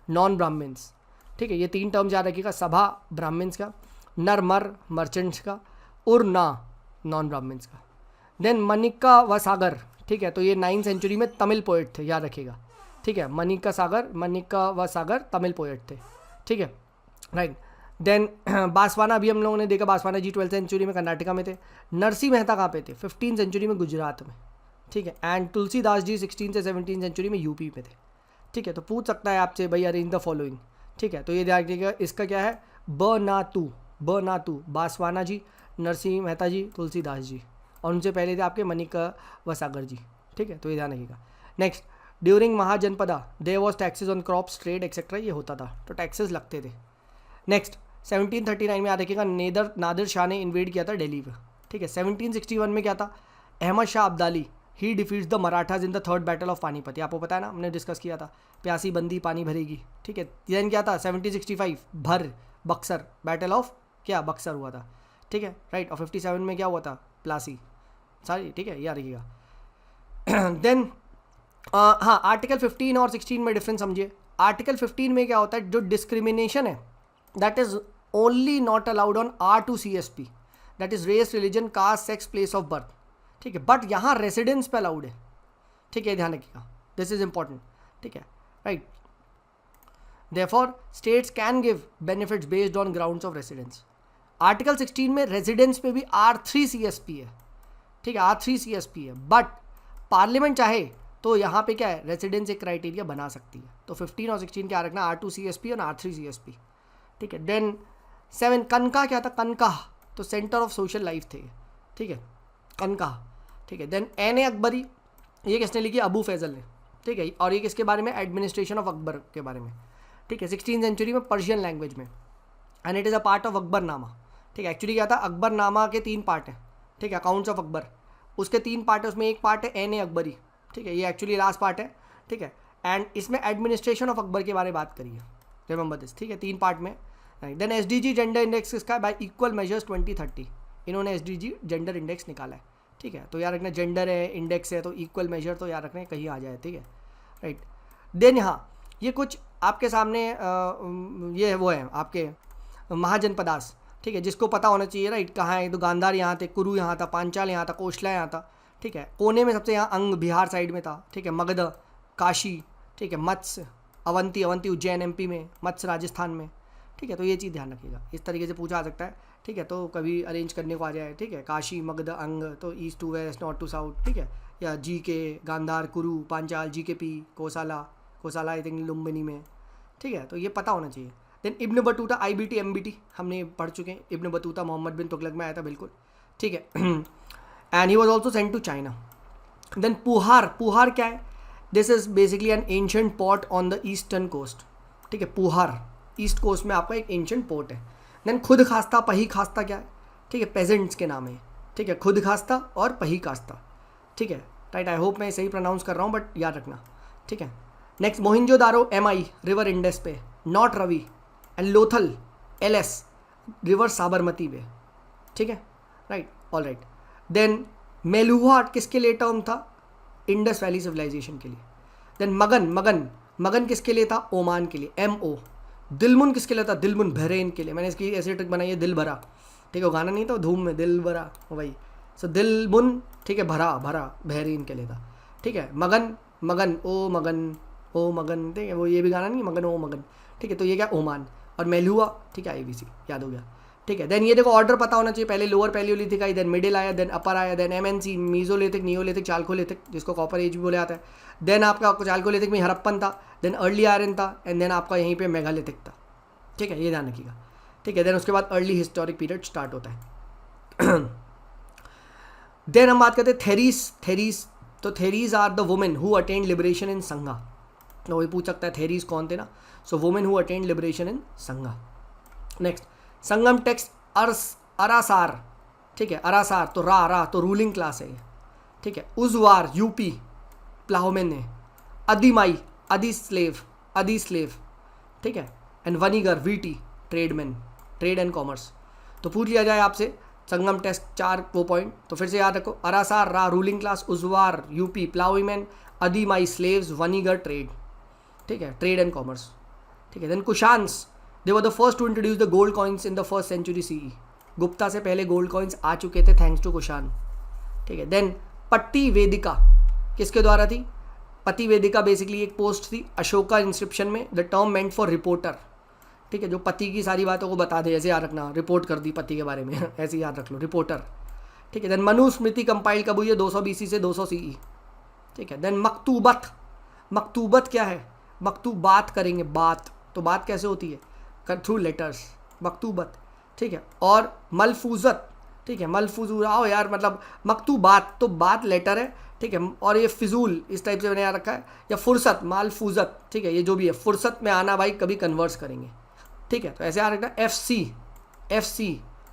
नॉन ब्राह्मण्स, ठीक है। ये 3 टर्म्स याद रखिएगा, सभा ब्राह्मण्स का, नर मर्चेंट्स का, उर ना नॉन ब्राह्मण्स का। देन मनिका व सागर, ठीक है, तो ये 9th century में तमिल पोएट थे, याद रखिएगा, ठीक है। मनिका व सागर तमिल पोएट थे, ठीक है, राइट। देन बांसवाना भी हम लोगों ने देखा, बांसवाना जी 12th सेंचुरी में कर्नाटका में थे। नरसिंह मेहता कहाँ पे थे? 15th सेंचुरी में गुजरात में, ठीक है। एंड तुलसीदास जी 16 से 17 सेंचुरी में यूपी में थे, ठीक है। तो पूछ सकता है आपसे भाई अरेंज द फॉलोइंग, ठीक है। तो ये ध्यान रखिएगा, इसका क्या है? ब ना तू बांसवाना जी, नरसिंह मेहता जी, तुलसीदास जी, और उनसे पहले थे आपके माणिक्य वसागर जी, ठीक है। तो ये ध्यान रखिएगा। Next, during Mahajanapada there was taxes on crops, trade etcetera, ये होता था, तो टैक्सेस लगते थे। नेक्स्ट 1739 में याद रखिएगा नादिर शाह ने इन्वेड किया था दिल्ली पर, ठीक है। 1761 में क्या था? Ahmad Shah Abdali he defeats the Marathas in the third battle of Panipat, आपको पता है ना, हमने डिस्कस किया था, प्यासी बंदी पानी भरेगी, ठीक है। देन क्या था? 1765 भर बक्सर, बैटल ऑफ क्या बक्सर हुआ था, ठीक है, राइट। और 57 में क्या हुआ था? प्लासी, सारी, ठीक है, याद रखिएगा। देन हाँ, आर्टिकल 15 और 16 में डिफरेंस समझिए। आर्टिकल 15 में क्या होता है? जो डिस्क्रिमिनेशन है that is only not allowed on R2CSP, that is race, religion, caste, sex, place of birth, ठीक है। बट यहाँ रेसिडेंस पे अलाउड है, ठीक है, ध्यान रखिएगा, दिस इज इंपॉर्टेंट, ठीक है, right. Therefore states can give benefits based on grounds of residence. Article 16 में रेजिडेंस पे भी R3CSP है, ठीक है, R3CSP है, बट पार्लियामेंट चाहे तो यहाँ पे क्या है? रेसिडेंस एक क्राइटेरिया बना सकती है। तो 15 और 16 क्या रखना? R2CSP और R3CSP, ठीक है। देन 7 कनका क्या था? कनका तो सेंटर ऑफ सोशल लाइफ थे, ठीक है, कनका, ठीक है। देन NA अकबरी, ये किसने लिखी? अबू फैजल ने, ठीक है। और ये किसके बारे में? एडमिनिस्ट्रेशन ऑफ अकबर के बारे में, ठीक है, 16th सेंचुरी में पर्शियन लैंग्वेज में, and it is a part of Akbarnama, ठीक है। एक्चुअली क्या था? अकबरनामा के 3 पार्ट हैं, ठीक है, अकाउंट्स ऑफ अकबर, उसके 3 पार्ट है, उसमें एक पार्ट है NA अकबरी, ठीक है, ये एक्चुअली लास्ट पार्ट है, ठीक है। एंड इसमें एडमिनिस्ट्रेशन ऑफ अकबर के बारे में बात करिए, रिमेंबर दिस, ठीक है, 3 पार्ट में। देन SDG जेंडर इंडेक्स किसका है? बाय इक्वल मेजर्स 2030, इन्होंने SDG जेंडर इंडेक्स निकाला है, ठीक है। तो याद रखना, जेंडर है, इंडेक्स है, तो इक्वल मेजर तो याद रखना कहीं आ जाए, ठीक है, राइट। देन यहाँ ये कुछ आपके सामने ये वो है आपके महाजनपदास, ठीक है, जिसको पता होना चाहिए, राइट। कहाँ है? तो गांधार यहाँ थे, कुरु यहाँ था, पांचाल यहाँ था, कोशला यहाँ था, ठीक है। कोने में सबसे यहाँ अंग बिहार साइड में था, ठीक है, मगध काशी, ठीक है, मत्स्य अवंती उज्जैन MP में, मत्स्य राजस्थान में, ठीक है। तो ये चीज़ ध्यान रखिएगा, इस तरीके से पूछा आ सकता है, ठीक है। तो कभी अरेंज करने को आ जाए, ठीक है, काशी मगध अंग तो east to west, north to south, ठीक है, या GK Gandhara, Kuru, Panchala, GKP, Kosala I think Lumbini में, ठीक है। तो ये पता होना चाहिए। Then Ibn Battuta IBT MBT हमने पढ़ चुके हैं। इब्न बतूता मोहम्मद बिन तुगलक में आया था, बिल्कुल, ठीक है। And he was also sent to China. Then Puhar क्या है? This is basically an ancient port on the eastern coast, ठीक है। पुहार ईस्ट कोस्ट में आपका एक एंशंट पोर्ट है। देन खुद खास्ता पही खास्ता क्या है? ठीक है, पेजेंट्स के नाम है, ठीक है, खुद खास्ता और पही खास्ता, ठीक है, राइट। आई होप मैं सही प्रोनाउंस कर रहा हूँ, बट याद रखना, ठीक है। Next Mohenjodaro MI river Indus पे, not Ravi, and Lothal LS river Sabarmati पे, ठीक है, right, all right. Then Meluha किसके लिए टर्म था? इंडस वैली सिविलाइजेशन के लिए। देन मगन किसके लिए था? ओमान के लिए, MO। दिलमुन किसके लिए था? दिलमुन बहरेन के लिए। मैंने इसकी ऐसी ट्रिक बनाई है, दिल भरा, ठीक है, वो गाना नहीं था धूम में, दिल भरा, वही। सो दिलमुन, ठीक है, भरा बहरीन के लिए था, ठीक है। मगन ओ मगन, ठीक है, वो ये भी गाना नहीं, मगन ओ मगन, ठीक है। तो ये क्या? ओमान। और मेलुआ, ठीक है, IBC याद हो गया, ठीक है। देन ये देखो ऑर्डर पता होना चाहिए, पहले लोअर पैलियोलिथिक आई, देन मिडिल आया, देन अपर आया, then MNC mesolithic, neolithic, chalcolithic, जिसको कॉपर एज भी बोले जाता है। देन आपका चाल्कोलिथिक में हड़प्पन था, देन अर्ली आयरन था, एंड देन आपका यहीं पे मेगालिथिक था, ठीक है, ये ध्यान रखिएगा, ठीक है। देन उसके बाद अर्ली हिस्टोरिक पीरियड स्टार्ट होता है। देन हम बात करते हैं थेरीस। तो Theris are the women who attained liberation in Sangha. तो वही पूछ सकता है थेरीज कौन थे ना, so women who attained liberation in Sangha. Next Sangam text अरासार, ठीक है, अरासार तो रा तो रूलिंग क्लास है ये, ठीक है। उजवार UP प्लाहोमेन है। अदिमाई अदी स्लेव, ठीक है। And Vanigar VT tradesman, trade and commerce. तो पूछ लिया जाए आपसे संगम टेस्ट 4 वो पॉइंट, तो फिर से याद रखो, अरासार रा ruling class, Uzhavar UP ploughmen, Adimai slaves, Vanigar trade, ठीक है, ट्रेड एंड कॉमर्स, ठीक है। Then Kushans, they were the first to introduce the gold coins in the 1st century CE। Gupta से पहले गोल्ड कॉइन्स आ चुके थे थैंक्स टू कुशान, ठीक है। देन पट्टी वेदिका किसके द्वारा थी? पति वेदिका बेसिकली एक पोस्ट थी अशोका इंस्क्रिप्शन में, the term meant for reporter, ठीक है, जो पति की सारी बातों को बता दे, ऐसे याद रखना, रिपोर्ट कर दी पति के बारे में ऐसे याद रख लो, रिपोर्टर। ठीक है, देन मनुस्मृति कंपाइल कब हुई है? 200 BC से 200 CE। ठीक है, देन मकतूबत, मकतूबत क्या है? मकतूबात करेंगे, बात, तो बात कैसे होती है? थ्रू लेटर्स, मकतूबत। ठीक है, और मलफूजत, ठीक है, मलफूजूर आओ यार, मतलब मकतूबात तो बात लेटर है, ठीक है, और ये फिजूल इस टाइप से मैंने यहाँ रखा है, या फुर्सत, मालफूजत, ठीक है, ये जो भी है फुर्सत में आना भाई कभी कन्वर्स करेंगे। ठीक है, तो ऐसे यहाँ रखना FC,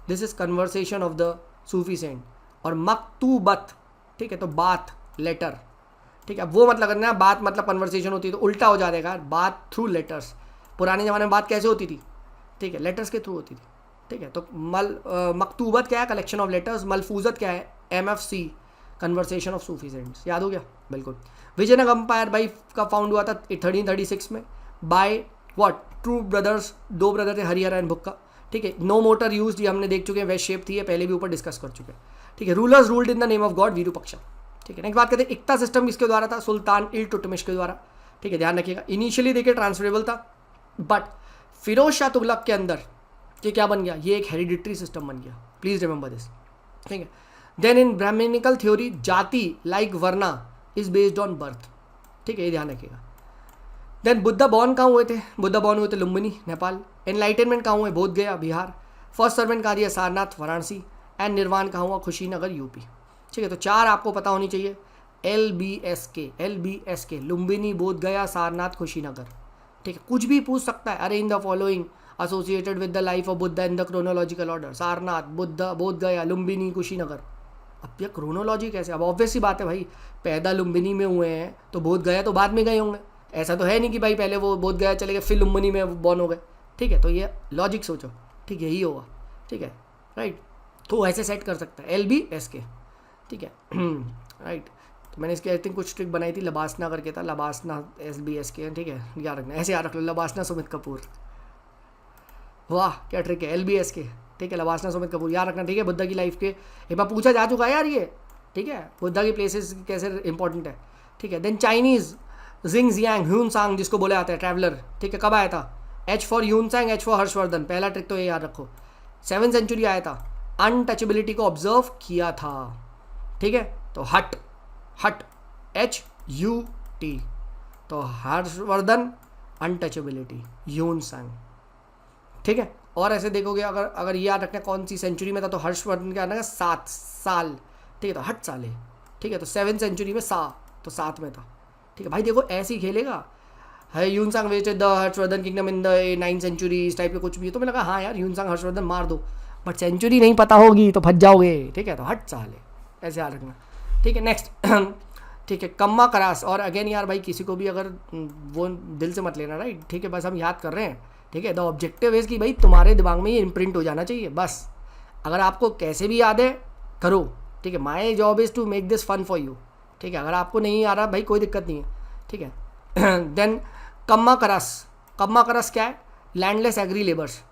this is conversation of the Sufi saint. और मकतूबत, ठीक है, तो बात, लेटर। ठीक है, वो मतलब करना, बात मतलब कन्वर्सेशन होती है, तो उल्टा हो जाएगा, बात थ्रू लेटर्स। पुराने ज़माने में बात कैसे होती थी? ठीक है, लेटर्स के थ्रू होती थी। ठीक है, तो मकतूबत क्या है? Collection of letters. मलफूजत क्या है? MFC, conversation of Sufi cents. याद हो गया? बिल्कुल। विजयनगर अंपायर भाई का फाउंड हुआ था 1336 में बाय व्हाट? ट्रू ब्रदर्स, दो ब्रदर थे, हरिहर एंड भुक्का। ठीक है, नो मोटर यूज, ये हमने देख चुके हैं, वेस्ट शेप थी, ये पहले भी ऊपर डिस्कस कर चुके हैं। ठीक है, rulers ruled in the name of God, Virupaksha. ठीक है, नेक्स्ट बात करते हैं, इक्ता सिस्टम किसके द्वारा था? सुल्तान इल्तुतमिश के द्वारा। ठीक है, ध्यान रखिएगा, इनिशियली देखिए ट्रांसफरेबल था, बट फिरोज शाह तुगलक के अंदर ये क्या बन गया? ये एक हेरिडिटरी सिस्टम बन गया। Please remember this. ठीक है, then in Brahmanical theory, jati like varna is based on birth. ठीक है, ये ध्यान रखिएगा। देन बुद्धा बॉर्न कहाँ हुए थे? बुद्धा बॉर्न हुए थे लुम्बिनी, नेपाल। एनलाइटनमेंट कहाँ हुए? बोध गया, बिहार। फर्स्ट सर्वेंट कहाँ दिया? सारनाथ, वाराणसी। एंड निर्वाण कहाँ हुआ? कुशीनगर, यूपी। ठीक है, तो चार आपको पता होनी चाहिए, LBSK, लुम्बिनी, बोध गया, सारनाथ, कुशीनगर। ठीक है, कुछ भी पूछ सकता है, अरे in the following associated with the life of Buddha in the chronological order, Sarnath, Buddha, बोध गया, लुम्बिनी, कुशीनगर। अब ये क्रोनोलॉजी कैसे? अब ऑब्वियस सी बात है भाई, पैदा लुम्बिनी में हुए हैं तो बोध गया तो बाद में गए होंगे। ऐसा तो है नहीं कि भाई पहले वो बोध गया चले गए फिर लुम्बिनी में बॉर्न हो गए। ठीक है, तो ये लॉजिक सोचो। ठीक है, यही होगा। ठीक है, राइट, तो ऐसे सेट कर सकता है LBSK। ठीक है, राइट, तो मैंने इसकी आई थिंक कुछ ट्रिक बनाई थी, लबासना करके था, लबासना LBSK। ठीक है, याद रखना, ऐसे याद रख लो, लबासना सुमित कपूर। वाह क्या ट्रिक है, LBSK। ठीक है, लबासना सुमित कपूर याद रखना। ठीक है, बुद्धा की लाइफ के एक बार पूछा जा चुका है यार ये। ठीक है, बुद्धा की प्लेसेस कैसे इंपॉर्टेंट है। ठीक है, देन चाइनीज़ जिंग जियांग ह्यून सांग, जिसको बोले जाते हैं ट्रैवलर। ठीक है, कब आया था? H फॉर ह्यून सांग, H फॉर हर्षवर्धन। पहला ट्रिक तो ये याद रखो, 7th सेंचुरी आया था, अनटचेबिलिटी को ऑब्जर्व किया था। ठीक है, तो हट HUT, तो हर्षवर्धन, अनटचेबिलिटी, ह्यून सांग। ठीक है, और ऐसे देखोगे अगर ये याद रखना कौन सी सेंचुरी में था, तो हर्षवर्धन क्या आना 7 साल। ठीक है, तो हट साल है। ठीक है, तो 7th सेंचुरी में तो 7 में था। ठीक है भाई, देखो ऐसे ही खेलेगा, है Hiuen Tsang visited the Harshavardhana kingdom in the 9th century, इस टाइप के कुछ भी। तो मैंने कहा हाँ यार, ह्यून सांग हर्षवर्धन मार दो, बट सेंचुरी नहीं पता होगी तो फंस जाओगे। ठीक है, तो हट साल है, ऐसे याद रखना। ठीक है, नेक्स्ट ठीक है, कम्मा करास। और अगेन यार भाई, किसी को भी अगर वो दिल से मत लेना, राइट। ठीक है, बस हम याद कर रहे हैं। ठीक है, द ऑब्जेक्टिव इज कि भाई तुम्हारे दिमाग में ये इम्प्रिंट हो जाना चाहिए बस। अगर आपको कैसे भी याद है करो। ठीक है, my job is to make this fun for you. ठीक है, अगर आपको नहीं आ रहा भाई कोई दिक्कत नहीं है। ठीक है, देन कम्मा करस क्या है? Landless agri labours.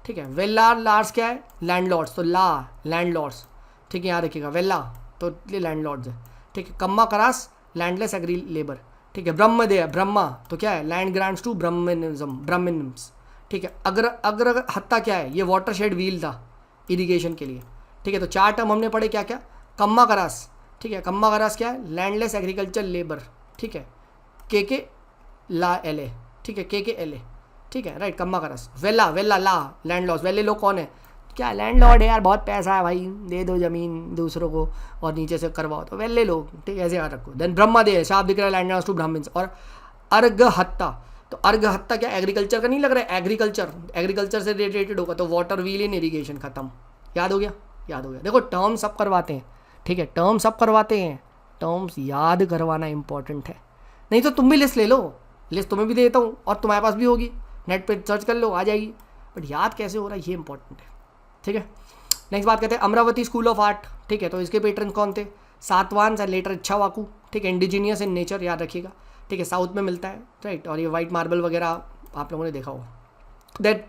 ठीक है, वेल्लार लार्स क्या है? लैंडलॉर्ड्स, तो लैंडलॉर्ड्स। ठीक है, याद रखिएगा, वेल्ला तो लैंडलॉर्ड्स है। ठीक है, Kammakaras landless agri labour. ठीक है, ब्रह्मा तो क्या है? Land grants to Brahmans. ठीक है, अग्र हत्ता क्या है? ये वाटर शेड व्हील था इरिगेशन के लिए। ठीक है, तो 4 टर्म हमने पढ़े क्या क्या? कम्मा करास। ठीक है, कम्मा करास क्या है? Landless agriculture labour. ठीक है, के ला LA। ठीक है, के LA। ठीक है, राइट, कम्मा करास। वेला ला लैंड लॉस। वेले लोग कौन है? क्या लैंड लॉर्ड है यार, बहुत पैसा है भाई, दे दो ज़मीन दूसरों को और नीचे से करवाओ, तो वेले लोग। ठीक है, ऐसे याद रखो। देन ब्रह्मदेव, साफ दिख रहा है, लैंड लॉस टू ब्राह्मण्स। और अर्घ हत्ता, तो अर्घ हत्ता क्या? एग्रीकल्चर का नहीं लग रहा है? एग्रीकल्चर से रिलेटेड होगा, तो वाटर व्हील इन इरीगेशन, खत्म। याद हो गया? देखो टर्म सब करवाते हैं। ठीक है, टर्म सब करवाते हैं, टर्म्स याद करवाना इंपॉर्टेंट है। नहीं तो तुम भी लिस्ट ले लो, लिस्ट तुम्हें भी देता हूँ और तुम्हारे पास भी होगी, नेट पे सर्च कर लो, आ जाएगी। बट याद कैसे हो रहा है ये इंपॉर्टेंट है। ठीक है, नेक्स्ट बात करते हैं अमरावती स्कूल ऑफ आर्ट। ठीक है, तो इसके पेट्रन कौन थे? Satavahana and later Ikshvaku. ठीक है, इंडिजीनियस इन नेचर, याद रखिएगा। ठीक है, साउथ में मिलता है, राइट। और ये वाइट मार्बल वगैरह आप लोगों ने देखा होगा। दैट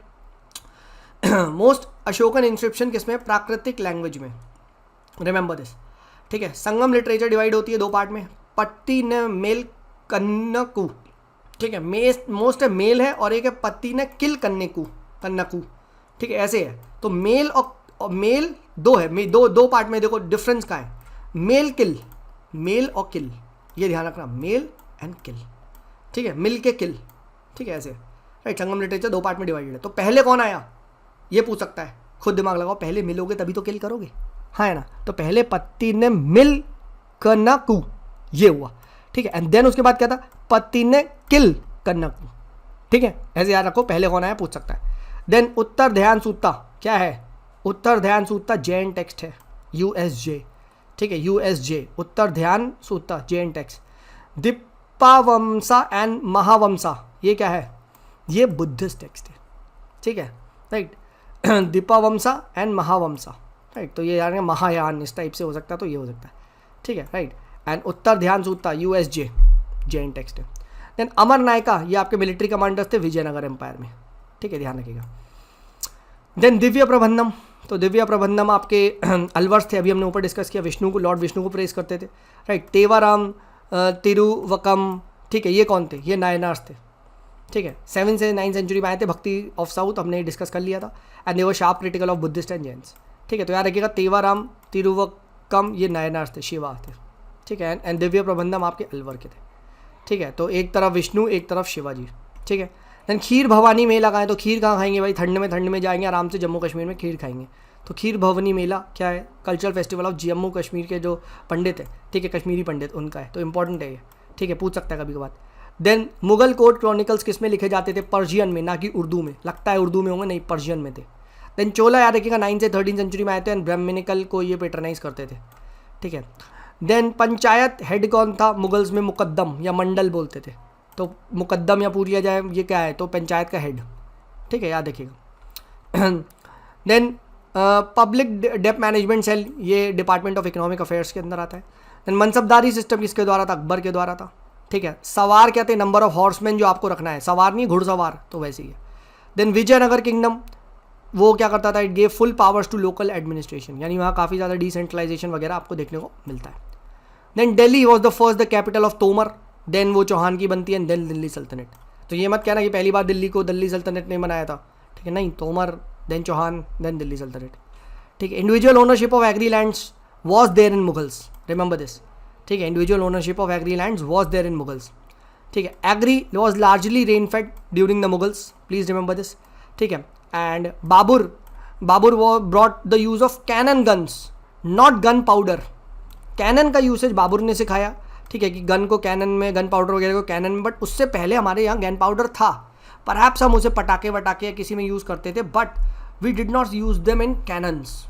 मोस्ट अशोकन इंस्क्रिप्शन किसमें? प्राकृतिक लैंग्वेज में, रिमेंबर दिस। ठीक है, संगम लिटरेचर डिवाइड होती है 2 पार्ट में, पट्टी न मेल कन्नकू। ठीक है, मोस्ट है मेल है और एक है पत्ती ने किल कन्नेकू। कन्नकू, ठीक है, ऐसे है। तो मेल और मेल दो है, दो पार्ट में देखो डिफरेंस का है, मेल किल, मेल और किल, ये ध्यान रखना, मेल एंड किल, ठीक है, मिल के किल, ठीक है, ऐसे, राइट। संगम लिटरेचर दो पार्ट में डिवाइडेड है। तो पहले कौन आया ये पूछ सकता है, खुद दिमाग लगाओ, पहले मिलोगे तभी तो किल करोगे, हाँ है ना। तो पहले पति ने मिल कन्नकू, ये हुआ, ठीक है। एंड देन उसके बाद क्या था, पति ने किल कन्नकू, ठीक है, ऐसे याद रखो, पहले कौन आया पूछ सकता है। देन उत्तर ध्यान सूत्ता क्या है, उत्तर ध्यान सूत्ता जैन टेक्स्ट है, USJ, ठीक है, USJ Uttaradhyayana Sutra Jain text. Dipavamsa and Mahavamsa ये क्या है, ये बुद्धिस्ट टेक्स्ट है, ठीक है, right. Dipavamsa and Mahavamsa, right. तो ये यार महायान इस टाइप से हो सकता है, तो ये हो सकता है, ठीक है, राइट। एंड उत्तर ध्यान सूत्ता USJ जैन टेक्स्ट है। देन अमर नायका ये आपके मिलिट्री कमांडर्स थे विजयनगर एम्पायर में, ठीक है, ध्यान रखिएगा। देन दिव्य प्रबंधम, तो दिव्य प्रबंधम आपके अलवर्स थे, अभी हमने ऊपर डिस्कस किया, विष्णु को, लॉर्ड विष्णु को प्रेस करते थे, राइट। तेवाराम तिरुवकम, ठीक है, ये कौन थे, ये नायनार्स थे, ठीक है, 7 से 9 सेंचुरी में आए थे, भक्ति ऑफ साउथ हमने डिस्कस कर लिया था। And they were sharp critical of Buddhist and Jains, ठीक है। तो याद रखिएगा तेवाराम तिरुवकम ये नायनार्स थे, शिवा थे, ठीक है। एंड दिव्य प्रबंधम आपके अलवर के थे, ठीक है। तो एक तरफ विष्णु एक तरफ शिवाजी, ठीक है। देन खीर भवानी मेला कहाँ है, तो खीर कहाँ खाएंगे भाई, ठंड में जाएंगे आराम से जम्मू कश्मीर में खीर खाएंगे। तो खीर भवानी मेला क्या है, cultural festival of Jammu Kashmir के जो पंडित है, ठीक है, कश्मीरी पंडित उनका है, तो इंपॉर्टेंट है ये, ठीक है, पूछ सकता है कभी कभार। देन मुगल कोर्ट क्रॉनिकल्स किस में लिखे जाते थे, पर्शियन में, ना कि उर्दू में, लगता है उर्दू में होंगे, नहीं पर्शियन में थे। देन चोला याद रखिएगा 9 से 13 सेंचुरी में आए थे एंड ब्राह्मणिकल को ये पेट्रनाइज करते थे, ठीक है। देन पंचायत हेड कौन था मुगल्स में, मुकद्दम या मंडल बोलते थे, तो मुकद्दम या पूरी जाए ये क्या है, तो पंचायत का हेड, ठीक है, याद रखिएगा। देन पब्लिक डेप्ट मैनेजमेंट सेल ये डिपार्टमेंट ऑफ इकोनॉमिक अफेयर्स के अंदर आता है। देन मनसबदारी सिस्टम किसके द्वारा था, अकबर के द्वारा था, ठीक है। सवार क्या थे, नंबर ऑफ हॉर्समैन जो आपको रखना है, सवार नहीं घुड़सवार, तो वैसे ही है। देन विजयनगर किंगडम वो क्या करता था, it gave full powers to local administration, यानी वहाँ काफ़ी ज़्यादा डिसेंट्रलाइजेशन वगैरह आपको देखने को मिलता है। Then Delhi was the first the capital of Tomar, then वो चौहान की बनती है, देन दिल्ली सल्तनत। तो ये मत कहना कि पहली बार दिल्ली को दिल्ली सल्तनत ने बनाया था, ठीक है, नहीं, तोमर देन चौहान देन दिल्ली सल्तनत, ठीक है। Individual ownership of agri lands was there in Mughals, remember this, ठीक है, individual ownership of agri lands was there in Mughals, ठीक है। Agri was largely rain fed during the Mughals, please remember this, ठीक है। एंड बाबर वो brought the use of cannon guns, not gun powder, cannon का usage Babur ने सिखाया, ठीक है, कि गन को कैनन में, गन पाउडर वगैरह को कैनन में, बट उससे पहले हमारे यहाँ गन पाउडर था, परहैप्स हम उसे पटाखे वटाखे या किसी में यूज़ करते थे, but we did not use them in cannons,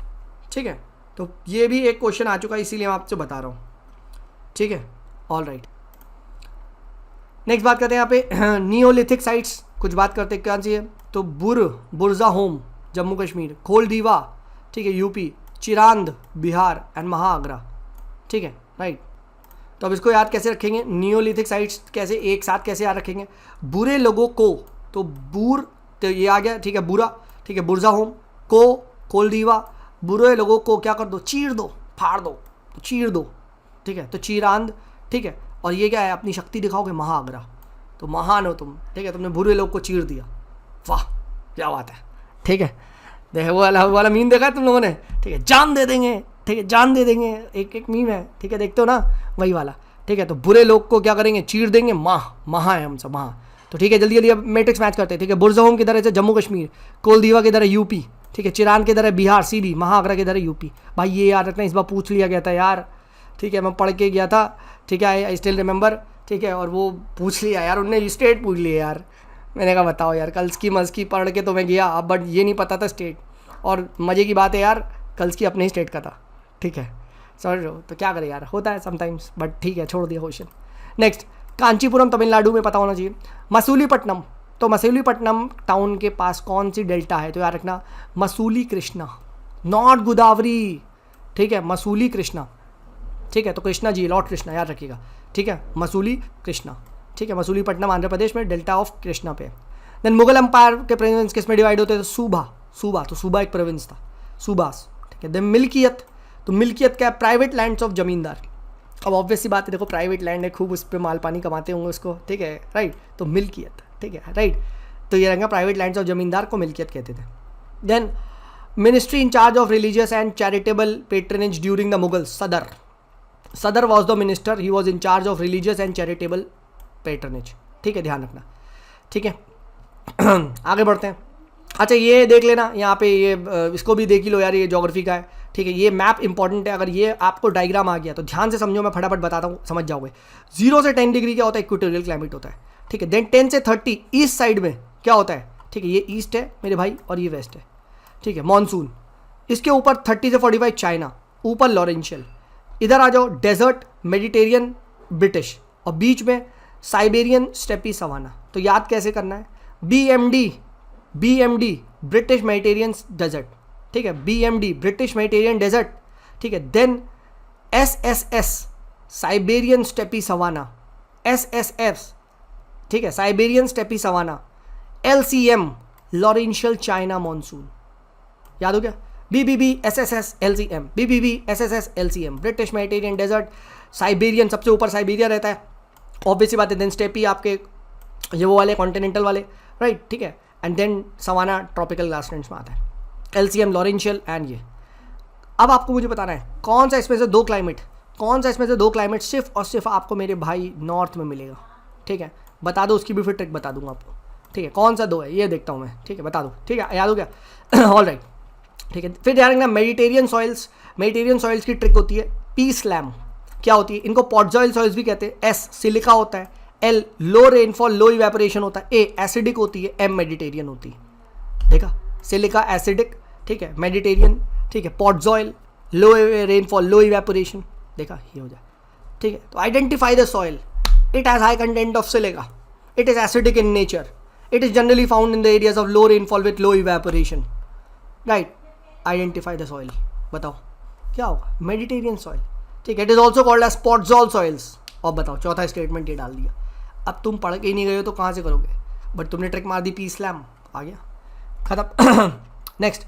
ठीक है। तो ये भी एक क्वेश्चन आ चुका है, इसीलिए मैं आपसे बता रहा हूँ, ठीक है, ऑल राइट। नेक्स्ट बात करते हैं यहाँ पे नियोलिथिक साइट्स, कुछ बात करते हैं कौन सी है, तो बुरजा होम जम्मू कश्मीर, खोल दीवा, ठीक है, यूपी, चिरांद बिहार एंड महाआगरा, ठीक है, राइट। तो अब इसको याद कैसे रखेंगे, नियोलिथिक साइट्स कैसे एक साथ कैसे याद रखेंगे, बुरे लोगों को, तो तो ये आ गया, ठीक है, बुरा, ठीक है, बुरजा होम, को खोल दीवा, बुरे लोगों को क्या कर दो, चीर दो, फाड़ दो, तो चीर दो, ठीक है, तो चीरांद, ठीक है। और ये क्या है, अपनी शक्ति दिखाओगे, महाआगरा, तो महान हो तुम, ठीक है, तुमने बुरे लोग को चीर दिया, वाह क्या बात है, ठीक है। देखो वो वाला मीम देखा है तुम लोगों ने, ठीक है, जान दे देंगे, ठीक है, जान दे देंगे, एक मीम है, ठीक है, देखते हो ना, वही वाला, ठीक है। तो बुरे लोग को क्या करेंगे, चीर देंगे, महा है हम सब, महा। तो ठीक है, जल्दी जल्दी अब मैट्रिक्स मैच करते हैं, ठीक है। बुरजा होम किधर है, जम्मू कश्मीर, कोल दीवा किधर है, यूपी, ठीक है, चिरान किधर है, बिहार सीधी, महाआगरा किधर है, यूपी। भाई ये याद रखना, इस बार पूछ लिया गया था यार, ठीक है, मैं पढ़ के गया था, ठीक है, आई स्टिल रिमेंबर, ठीक है, और वो पूछ लिया यार, उनने स्टेट पूछ लिया यार, मैंने कहा बताओ यार, कल्स की मस्की पढ़ के तो मैं गया, अब बट ये नहीं पता था स्टेट, और मज़े की बात है यार, कल्स की अपने ही स्टेट का था, ठीक है, समझ लो, तो क्या करें यार, होता है समटाइम्स, बट ठीक है, छोड़ दिया क्वेश्चन। नेक्स्ट, कांचीपुरम तमिलनाडु में पता होना चाहिए। मसूलीपट्टनम, तो मसूलीपट्टनम टाउन के पास कौन सी डेल्टा है, तो याद रखना मसूली कृष्णा, नॉट गोदावरी, ठीक है, मसूली कृष्णा, ठीक है, तो कृष्णा जी, लॉर्ड कृष्णा, याद रखिएगा, ठीक है, मसूली कृष्णा, ठीक है। मसूलीपट्टनम आंध्र प्रदेश में डेल्टा ऑफ कृष्णा पे। देन मुगल एम्पायर के प्रोविंस किस में डिवाइड होते थे, सूबा, तो सूबा एक प्रोविंस था, सूबास, ठीक है। देन मिल्कियत, तो मिल्कियत क्या है, प्राइवेट लैंड्स ऑफ जमींदार। अब ऑब्वियस सी बात है, देखो प्राइवेट लैंड है, खूब उस पर माल पानी कमाते होंगे उसको, ठीक है, राइट, तो मिल्कियत, ठीक है, राइट। तो ये रहेगा प्राइवेट लैंड्स ऑफ जमींदार को मिल्कियत कहते थे। Then ministry in charge of religious and charitable patronage during the Mughals, Sadr, Sadr was the minister, he was in charge of religious and charitable patronage. ठीक है, ध्यान रखना। ठीक है, आगे बढ़ते हैं। अच्छा ये देख लेना यहाँ पे, ये इसको भी देख ही लो यार, ये ज्योग्राफी का है। ठीक है, ये मैप इंपॉर्टेंट है, अगर ये आपको डायग्राम आ गया तो ध्यान से समझो, मैं फटाफट बताता हूँ, समझ जाओगे। 0 से 10 डिग्री क्या होता है, इक्वेटोरियल क्लाइमेट होता है। ठीक है, देन 10 से 30 ईस्ट साइड में क्या होता है, ठीक है, ये ईस्ट है मेरे भाई और ये वेस्ट है। ठीक है, मानसून। इसके ऊपर 30 से 45 चाइना, ऊपर लॉरेंशियल। इधर आ जाओ डेजर्ट, मेडिटेरियन, ब्रिटिश, और बीच में साइबेरियन स्टेपी सवाना। तो याद कैसे करना है, BMD ब्रिटिश मेडिटेरियन डेजर्ट। ठीक है, BMD ब्रिटिश मेडिटेरियन डेजर्ट। ठीक है, then SSS Siberian steppe savanna, SSS, ठीक है, Siberian steppe savanna. LCM Laurentian China monsoon, याद हो गया। BBB SSS LCM, BBB SSS LCM British Mediterranean desert, Siberian, सबसे ऊपर साइबेरिया रहता है, ऑब्वियसली बात है। देन स्टेपी आपके ये वो वाले कॉन्टिनेंटल वाले, राइट। ठीक है, and then savanna tropical grasslands में आता है, LCM लॉरेंशियल एंड ये। अब आपको मुझे बताना है कौन सा इसमें से दो क्लाइमेट, कौन सा इसमें से दो क्लाइमेट सिर्फ और सिर्फ आपको मेरे भाई नॉर्थ में मिलेगा। ठीक है, बता दो, उसकी भी फिर ट्रिक बता दूंगा आपको। ठीक है, कौन सा दो है ये देखता हूँ मैं। ठीक है, बता दो। ठीक है, याद हो गया। All right. ठीक है, फिर ध्यान रखना मेडिटेरियन सॉइल्स, मेडिटेरियन सॉइल्स की ट्रिक होती है पी स्लैम। क्या होती है, इनको पॉटजॉइल सॉइल्स भी कहते हैं। S सिलिका होता है, L लो रेनफॉल लो इवेपोरेशन होता है, A एसिडिक होती है, M मेडिटेरियन होती है। देखा, सिलिका एसिडिक, ठीक है, मेडिटेरियन, ठीक है, पॉटजॉइल लो रेनफॉल लो इवेपोरेशन, देखा ये हो जाए। ठीक है, तो identify the soil, it has high content of silica, it is acidic in nature, it is generally found in the areas of low rainfall with low evaporation, right. Identify the soil, बताओ क्या होगा, Mediterranean soil. ठीक है, it is also called as podzol soils. और बताओ चौथा statement ये डाल दिया। अब तुम पढ़ के ही नहीं गए हो तो कहाँ से करोगे, बट तुमने ट्रिक मार दी, पी स्लैम आ गया, खत्म। नेक्स्ट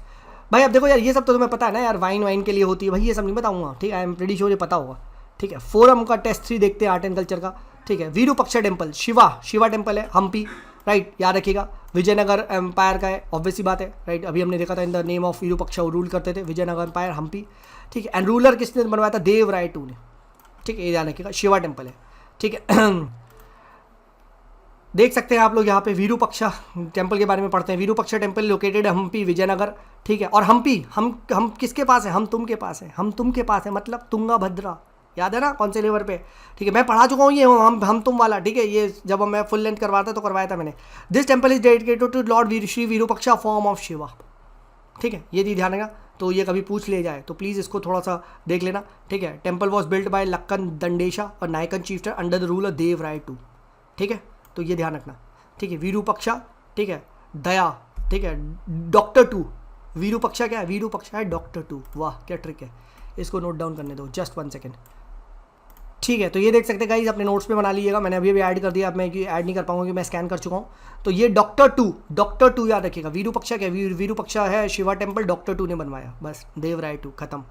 भाई, अब देखो यार, ये सब तो तुम्हें पता है ना यार, वाइन के लिए होती है भाई, ये सब नहीं बताऊंगा। ठीक है, आई एम प्रीटी श्योर ये पता होगा। ठीक है, फोरम का टेस्ट 3 देखते हैं आर्ट एंड कल्चर का। ठीक है, विरूपाक्षा टेम्पल, शिवा टेम्पल है, हम्पी, राइट, याद रखिएगा। विजयनगर एम्पायर का है, ऑब्वियसली बात है, राइट। अभी हमने देखा था in the name of Virupaksha rule करते थे, विजयनगर एम्पायर, हम्पी। ठीक है, एंड रूलर किसने बनवाया था, देवराय II ने। ठीक है, ये ध्यान रखिएगा, शिवा टेम्पल है। ठीक है, देख सकते हैं आप लोग यहाँ पे विरूपाक्षा टेम्पल के बारे में पढ़ते हैं। Virupaksha temple located Hampi, Vijayanagara. ठीक है, और हम्पी हम किसके पास है, हम तुम के पास है, हम तुम के पास है, मतलब तुंगा भद्रा, याद है ना कौन से लेवल पे। ठीक है, मैं पढ़ा चुका हूँ ये हम तुम वाला। ठीक है, ये जब मैं फुल लेंथ करवाता तो करवाया था मैंने। This temple is dedicated to lord Shri Virupaksha form of Shiva. ठीक है, ये ध्यान रखना, तो ये कभी पूछ ले जाए तो प्लीज़ इसको थोड़ा सा देख लेना। ठीक है, temple was build by Lakkana Dandesha और Nayakan chieftain under the rule of Devaraya II। ठीक है, तो ये ध्यान रखना। ठीक है, विरूपाक्षा, ठीक है, दया, ठीक है, डॉक्टर II। विरूपाक्षा क्या है, विरूपाक्षा है डॉक्टर II। वाह क्या ट्रिक है, इसको नोट डाउन करने दो, जस्ट 1 सेकेंड। ठीक है, तो ये देख सकते हैं गाइस, अपने नोट्स पे बना लीजिएगा, मैंने अभी ऐड कर दिया। अब मैं ऐड नहीं कर पाऊंगा क्योंकि मैं स्कैन कर चुका हूँ। तो ये डॉक्टर II याद रखिएगा। विरूपाक्षा क्या, विरूपाक्षा है शिवा टेम्पल, डॉक्टर II ने बनवाया, बस, देवराय II, खत्म।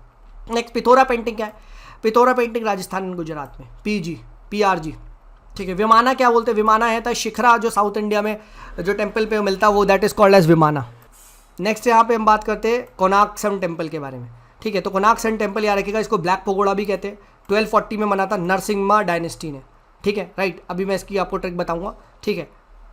नेक्स्ट पिथौरा पेंटिंग क्या है, पिथौरा पेंटिंग राजस्थान गुजरात में, PRG। ठीक है, विमाना क्या बोलते हैं, विमाना है तो शिखरा जो साउथ इंडिया में जो टेम्पल पे मिलता है वो that is called as vimana. Next यहाँ पे हम बात करते हैं कोणार्क सन टेम्पल के बारे में। ठीक है, तो कोणार्क सन टेम्पल याद रखिएगा, इसको ब्लैक पगोड़ा भी कहते हैं। 1240 में बना था नरसिम्हा डायनेस्टी ने। ठीक है, राइट, अभी मैं इसकी आपको ट्रिक बताऊंगा। ठीक है,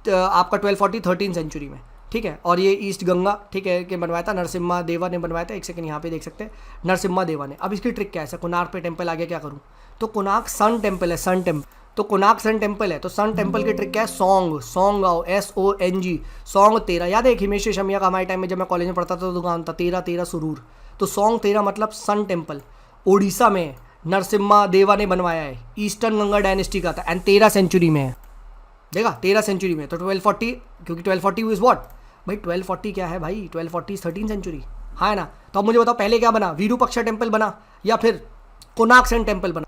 तो आपका 1240 13 सेंचुरी में। ठीक है, और ये ईस्ट गंगा, ठीक है, के बनवाया था नरसिम्हा देवा ने बनवाया था। एक सेकंड यहाँ पे देख सकते हैं, नरसिम्हा देवा ने। अब इसकी ट्रिक क्या है, कोणार्क पे टेम्पल आ गया, क्या करूँ, तो कोणार्क सन टेम्पल है, सन टेम्पल, तो कोणार्क सन टेम्पल है, तो सन टेम्पल की ट्रिक क्या है, सॉन्ग आओ, SONG, सॉन्ग 13। याद है हिमेश रेशमिया का हमारे टाइम में जब मैं कॉलेज में पढ़ता था तो दुकान था 13 सुरूर, तो सॉन्ग 13 मतलब सन टेम्पल ओडिशा में नरसिम्हा देवा ने बनवाया है, ईस्टर्न गंगा डायनेस्टी का था, एंड 13 सेंचुरी में है। देखा, 13 सेंचुरी में, तो 1240, क्योंकि 1240 इज व्हाट भाई, 1240 क्या है भाई, 1240 इज 13 सेंचुरी, हाँ है ना। तो अब मुझे बताओ पहले क्या बना, विरूपाक्षा टेम्पल बना या फिर कोणार्क सन टेम्पल बना।